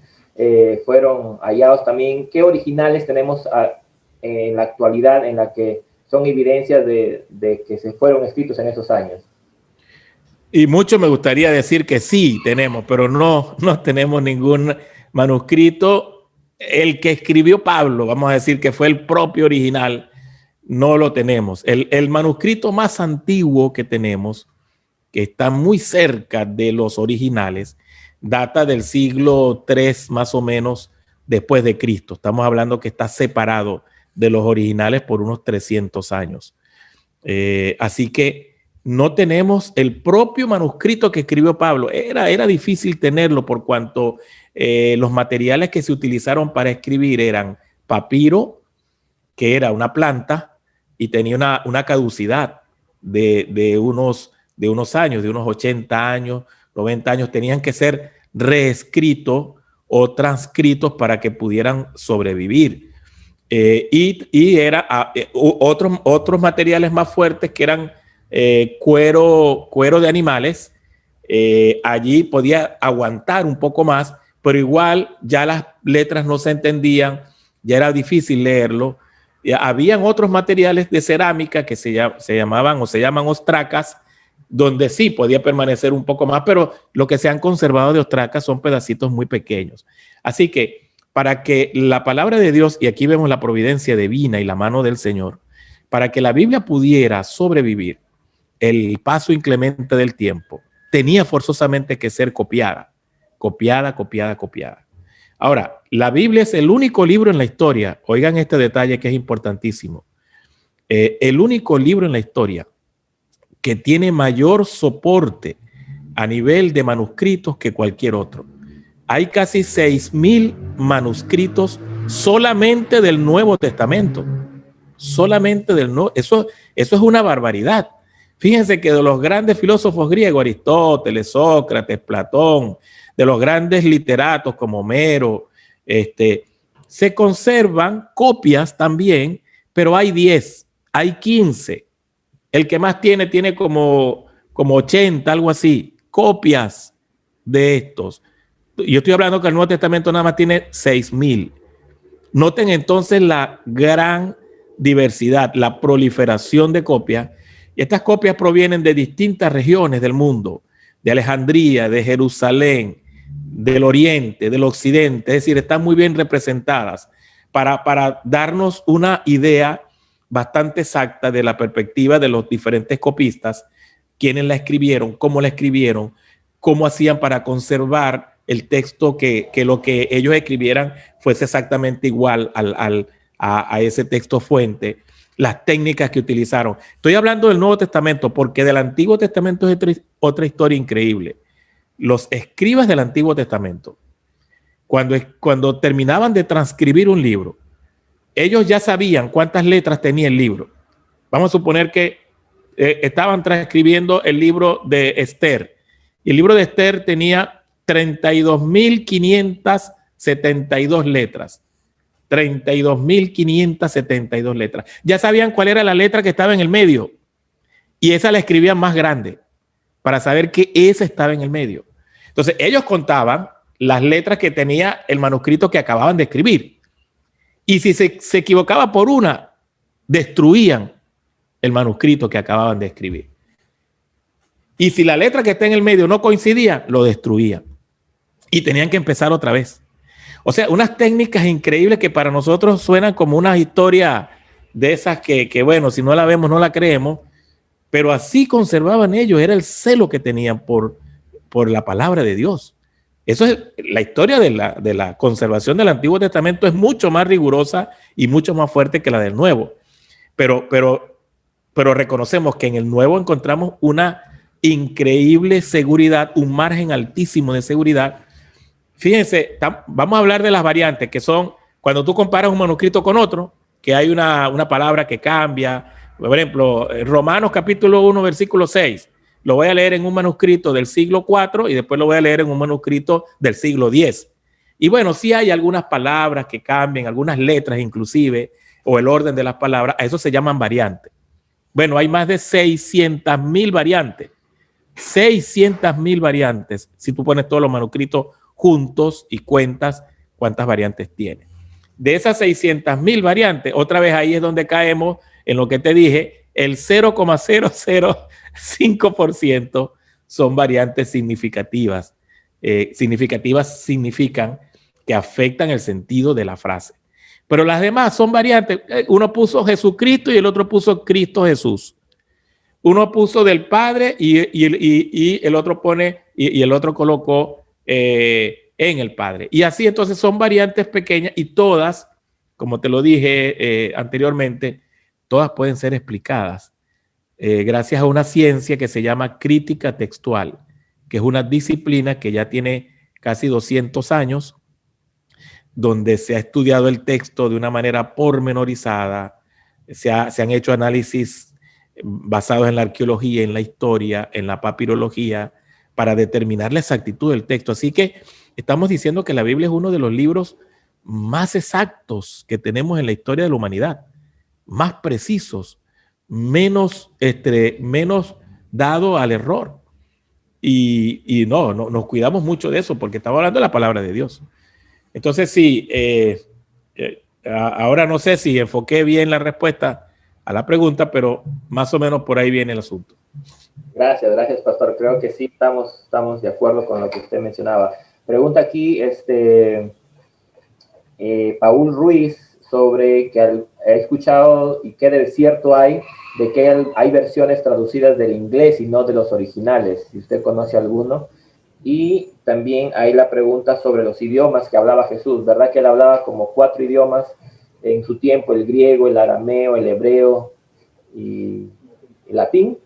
fueron hallados también. ¿Qué originales tenemos en la actualidad en la que son evidencias de que se fueron escritos en esos años? Y mucho me gustaría decir que sí tenemos, pero no tenemos ningún manuscrito. El que escribió Pablo, vamos a decir que fue el propio original, no lo tenemos. El manuscrito más antiguo que tenemos, que está muy cerca de los originales, data del siglo III más o menos después de Cristo. Estamos hablando que está separado de los originales por unos 300 años. Así que no tenemos el propio manuscrito que escribió Pablo. Era difícil tenerlo por cuanto los materiales que se utilizaron para escribir eran papiro, que era una planta y tenía una caducidad de unos años, de unos 80 años, 90 años. Tenían que ser reescritos o transcritos para que pudieran sobrevivir. Y era otros materiales más fuertes que eran cuero de animales. Allí podía aguantar un poco más, pero igual ya las letras no se entendían, ya era difícil leerlo. Habían otros materiales de cerámica que se llaman ostracas, donde sí podía permanecer un poco más, pero lo que se han conservado de ostracas son pedacitos muy pequeños. Así que para que la palabra de Dios, y aquí vemos la providencia divina y la mano del Señor, para que la Biblia pudiera sobrevivir el paso inclemente del tiempo, tenía forzosamente que ser copiada. Ahora, la Biblia es el único libro en la historia, oigan este detalle que es importantísimo, el único libro en la historia que tiene mayor soporte a nivel de manuscritos que cualquier otro. Hay casi 6,000 manuscritos solamente del Nuevo Testamento. Solamente del Nuevo. Eso es una barbaridad. Fíjense que de los grandes filósofos griegos, Aristóteles, Sócrates, Platón, de los grandes literatos como Homero, se conservan copias también, pero hay 10, hay 15. El que más tiene como 80, algo así, copias de estos. Yo estoy hablando que el Nuevo Testamento nada más tiene 6,000. Noten entonces la gran diversidad, la proliferación de copias. Y estas copias provienen de distintas regiones del mundo, de Alejandría, de Jerusalén, del Oriente, del Occidente. Es decir, están muy bien representadas para darnos una idea bastante exacta de la perspectiva de los diferentes copistas, quiénes la escribieron, cómo hacían para conservar el texto, que lo que ellos escribieran fuese exactamente igual a ese texto fuente, las técnicas que utilizaron. Estoy hablando del Nuevo Testamento porque del Antiguo Testamento es otra historia increíble. Los escribas del Antiguo Testamento, cuando terminaban de transcribir un libro, ellos ya sabían cuántas letras tenía el libro. Vamos a suponer que estaban transcribiendo el libro de Esther. Y el libro de Esther tenía 32,572 letras. 32,572 letras. Ya sabían cuál era la letra que estaba en el medio. Y esa la escribían más grande para saber que esa estaba en el medio. Entonces, ellos contaban las letras que tenía el manuscrito que acababan de escribir. Y si se equivocaba por una, destruían el manuscrito que acababan de escribir. Y si la letra que está en el medio no coincidía, lo destruían. Y tenían que empezar otra vez. O sea, unas técnicas increíbles que para nosotros suenan como una historia de esas que bueno, si no la vemos, no la creemos. Pero así conservaban ellos, era el celo que tenían por la palabra de Dios. Eso es la historia de la conservación del Antiguo Testamento, es mucho más rigurosa y mucho más fuerte que la del Nuevo. Pero reconocemos que en el Nuevo encontramos una increíble seguridad, un margen altísimo de seguridad, Fíjense, vamos a hablar de las variantes, que son cuando tú comparas un manuscrito con otro, que hay una palabra que cambia. Por ejemplo, Romanos capítulo 1, versículo 6. Lo voy a leer en un manuscrito del siglo IV y después lo voy a leer en un manuscrito del siglo X. Y bueno, sí hay algunas palabras que cambian, algunas letras inclusive, o el orden de las palabras, a eso se llaman variantes. Bueno, hay más de 600,000 variantes. 600,000 variantes, si tú pones todos los manuscritos juntos y cuentas cuántas variantes tiene. De esas 600,000 variantes, otra vez ahí es donde caemos en lo que te dije, el 0,005% son variantes significativas. Significativas significan que afectan el sentido de la frase. Pero las demás son variantes. Uno puso Jesucristo y el otro puso Cristo Jesús. Uno puso del Padre y el otro pone y el otro colocó en el Padre. Y así entonces son variantes pequeñas y todas, como te lo dije anteriormente, todas pueden ser explicadas gracias a una ciencia que se llama crítica textual, que es una disciplina que ya tiene casi 200 años, donde se ha estudiado el texto de una manera pormenorizada, se han hecho análisis basados en la arqueología, en la historia, en la papirología, para determinar la exactitud del texto. Así que estamos diciendo que la Biblia es uno de los libros más exactos que tenemos en la historia de la humanidad, más precisos, menos dado al error. Y no, nos cuidamos mucho de eso porque estamos hablando de la palabra de Dios. Entonces, sí, ahora no sé si enfoqué bien la respuesta a la pregunta, pero más o menos por ahí viene el asunto. Gracias, pastor. Creo que sí estamos de acuerdo con lo que usted mencionaba. Pregunta aquí, Paul Ruiz, sobre que ha escuchado y qué de cierto hay de que hay versiones traducidas del inglés y no de los originales, si usted conoce alguno. Y también hay la pregunta sobre los idiomas que hablaba Jesús, ¿verdad que él hablaba como 4 idiomas en su tiempo? El griego, el arameo, el hebreo y el latín.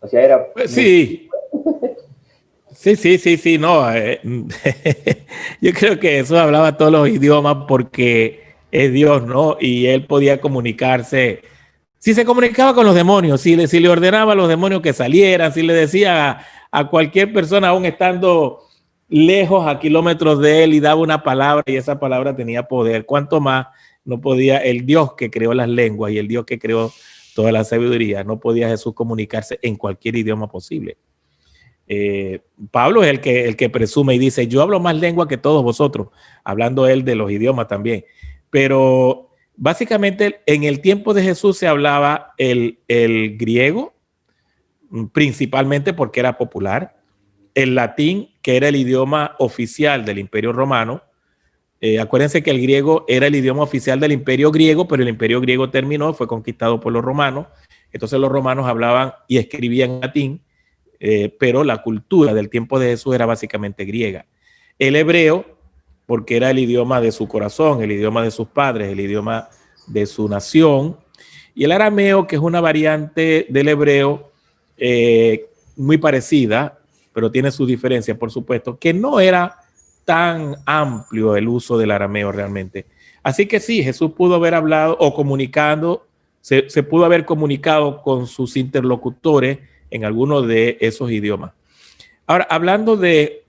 O sea, era... Sí. Sí, no. Yo creo que Jesús hablaba todos los idiomas porque es Dios, ¿no? Y él podía comunicarse. Si se comunicaba con los demonios, si le ordenaba a los demonios que salieran, si le decía a cualquier persona, aún estando lejos, a kilómetros de él, y daba una palabra y esa palabra tenía poder. ¿Cuánto más no podía el Dios que creó las lenguas y el Dios que creó toda la sabiduría? No podía Jesús comunicarse en cualquier idioma posible. Pablo es el que presume y dice, yo hablo más lengua que todos vosotros, hablando él de los idiomas también. Pero básicamente en el tiempo de Jesús se hablaba el griego, principalmente porque era popular, el latín, que era el idioma oficial del Imperio Romano. Acuérdense que el griego era el idioma oficial del Imperio Griego, pero el Imperio Griego terminó, fue conquistado por los romanos. Entonces los romanos hablaban y escribían en latín, pero la cultura del tiempo de Jesús era básicamente griega. El hebreo, porque era el idioma de su corazón, el idioma de sus padres, el idioma de su nación. Y el arameo, que es una variante del hebreo muy parecida, pero tiene sus diferencias, por supuesto, que no era tan amplio el uso del arameo realmente. Así que sí, Jesús pudo haber hablado o comunicando, se pudo haber comunicado con sus interlocutores en alguno de esos idiomas. Ahora, hablando de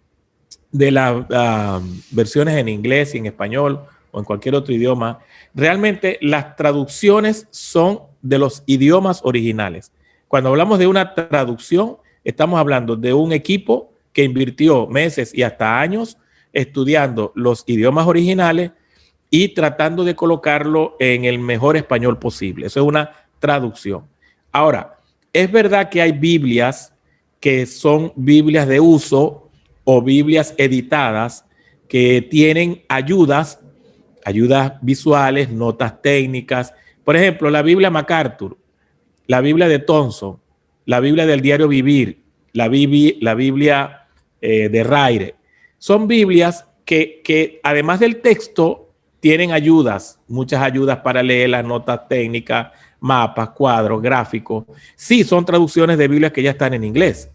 las versiones en inglés y en español o en cualquier otro idioma, realmente las traducciones son de los idiomas originales. Cuando hablamos de una traducción, estamos hablando de un equipo que invirtió meses y hasta años estudiando los idiomas originales y tratando de colocarlo en el mejor español posible. Eso es una traducción. Ahora, es verdad que hay Biblias que son Biblias de uso o Biblias editadas que tienen ayudas visuales, notas técnicas. Por ejemplo, la Biblia MacArthur, la Biblia de Thompson, la Biblia del Diario Vivir, la Biblia de Raire. Son Biblias que además del texto tienen ayudas, muchas ayudas para leer las notas técnicas, mapas, cuadros, gráficos. Sí, son traducciones de Biblias que ya están en inglés.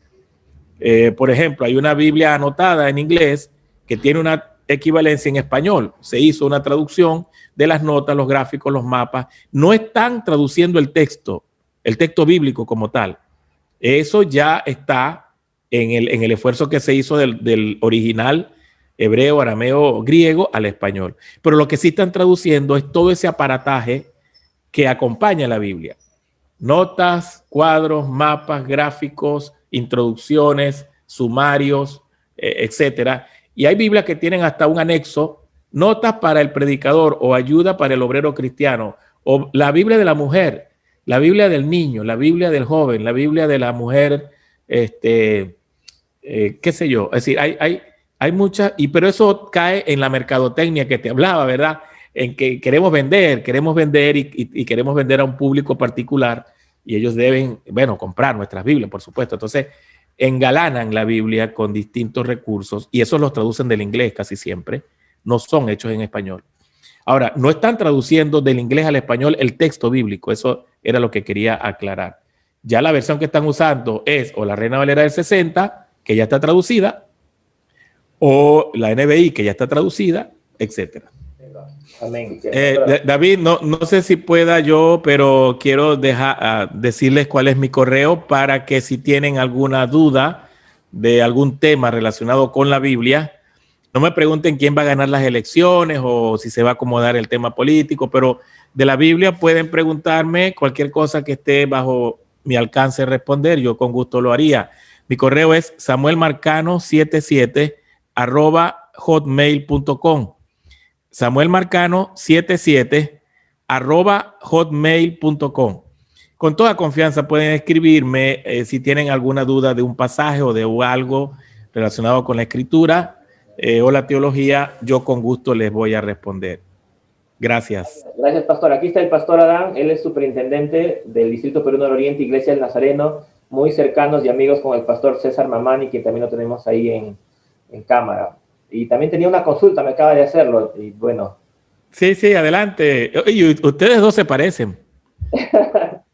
Por ejemplo, hay una Biblia anotada en inglés que tiene una equivalencia en español. Se hizo una traducción de las notas, los gráficos, los mapas. No están traduciendo el texto bíblico como tal. Eso ya está en el esfuerzo que se hizo del original hebreo, arameo, griego al español. Pero lo que sí están traduciendo es todo ese aparataje que acompaña la Biblia. Notas, cuadros, mapas, gráficos, introducciones, sumarios, etcétera. Y hay Biblias que tienen hasta un anexo, notas para el predicador o ayuda para el obrero cristiano, o la Biblia de la mujer, la Biblia del niño, la Biblia del joven, la Biblia de la mujer, qué sé yo. Es decir, hay muchas, pero eso cae en la mercadotecnia que te hablaba, ¿verdad? En que queremos vender y queremos vender a un público particular y ellos deben, bueno, comprar nuestras Biblias, por supuesto. Entonces, engalanan la Biblia con distintos recursos y esos los traducen del inglés casi siempre, no son hechos en español. Ahora, no están traduciendo del inglés al español el texto bíblico, eso era lo que quería aclarar. Ya la versión que están usando es o la Reina Valera del 60, que ya está traducida, o la NBI, que ya está traducida, etcétera. Amén. David, no sé si pueda yo, pero quiero decirles cuál es mi correo para que si tienen alguna duda de algún tema relacionado con la Biblia, no me pregunten quién va a ganar las elecciones o si se va a acomodar el tema político, pero de la Biblia pueden preguntarme cualquier cosa que esté bajo mi alcance de responder, yo con gusto lo haría. Mi correo es samuelmarcano77@hotmail.com. samuelmarcano77@hotmail.com. Con toda confianza pueden escribirme si tienen alguna duda de un pasaje o de algo relacionado con la escritura o la teología, yo con gusto les voy a responder. Gracias. Gracias, pastor. Aquí está el pastor Adán, él es superintendente del Distrito Perú del Oriente, Iglesia del Nazareno, muy cercanos y amigos con el pastor César Mamani, que también lo tenemos ahí en cámara. Y también tenía una consulta, me acaba de hacerlo, y bueno. Sí, adelante. Y ustedes dos se parecen.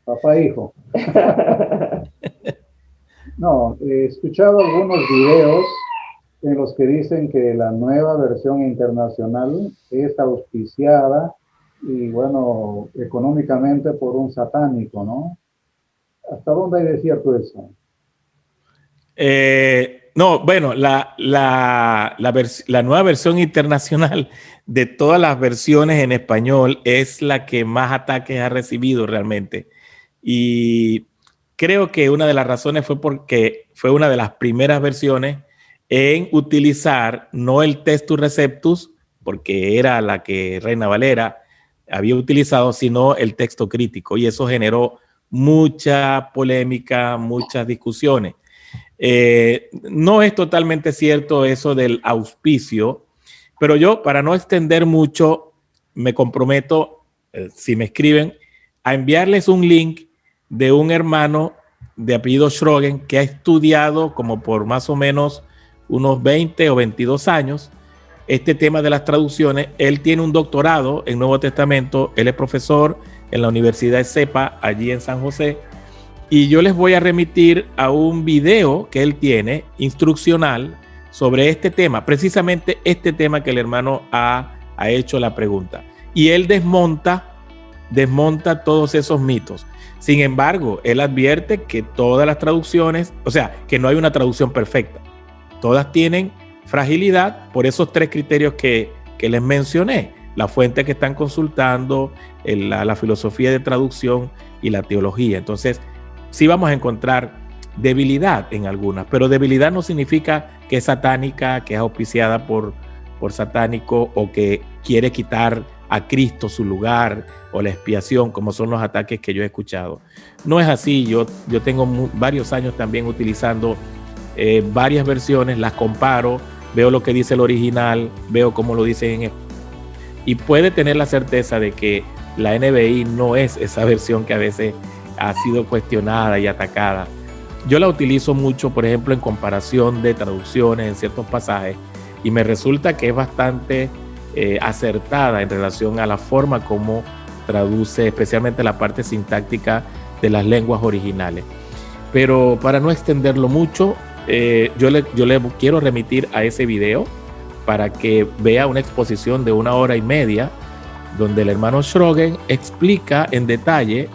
Papá e hijo. No, he escuchado algunos videos en los que dicen que la nueva versión internacional es auspiciada y, bueno, económicamente por un satánico, ¿no? ¿Hasta dónde hay de cierto eso? No, bueno, la nueva versión internacional de todas las versiones en español es la que más ataques ha recibido realmente. Y creo que una de las razones fue porque fue una de las primeras versiones en utilizar no el Textus Receptus, porque era la que Reina Valera había utilizado, sino el texto crítico. Y eso generó mucha polémica, muchas discusiones. No es totalmente cierto eso del auspicio, pero yo, para no extender mucho, me comprometo, si me escriben, a enviarles un link de un hermano de apellido Schrögen que ha estudiado como por más o menos unos 20 o 22 años este tema de las traducciones. Él tiene un doctorado en Nuevo Testamento, él es profesor en la Universidad de CEPA, allí en San José, y yo les voy a remitir a un video que él tiene, instruccional, sobre este tema, precisamente este tema que el hermano ha hecho la pregunta. Y él desmonta todos esos mitos. Sin embargo, él advierte que todas las traducciones, o sea, que no hay una traducción perfecta. Todas tienen fragilidad por esos tres criterios que les mencioné. La fuente que están consultando, la filosofía de traducción y la teología. Entonces, sí vamos a encontrar debilidad en algunas, pero debilidad no significa que es satánica, que es auspiciada por satánico o que quiere quitar a Cristo su lugar o la expiación, como son los ataques que yo he escuchado. No es así. Yo tengo varios años también utilizando varias versiones, las comparo, veo lo que dice el original, veo cómo lo dicen en español, y puede tener la certeza de que la NBI no es esa versión que a veces ha sido cuestionada y atacada. Yo la utilizo mucho, por ejemplo, en comparación de traducciones en ciertos pasajes, y me resulta que es bastante acertada en relación a la forma como traduce, especialmente la parte sintáctica de las lenguas originales. Pero para no extenderlo mucho, yo le quiero remitir a ese video para que vea una exposición de 1 hora y media donde el hermano Schrögen explica en detalle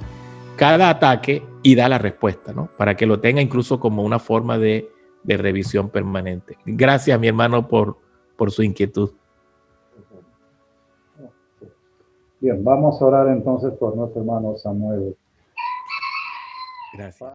cada ataque y da la respuesta, ¿no? Para que lo tenga incluso como una forma de revisión permanente. Gracias, mi hermano, por su inquietud. Bien, vamos a orar entonces por nuestro hermano Samuel. Gracias.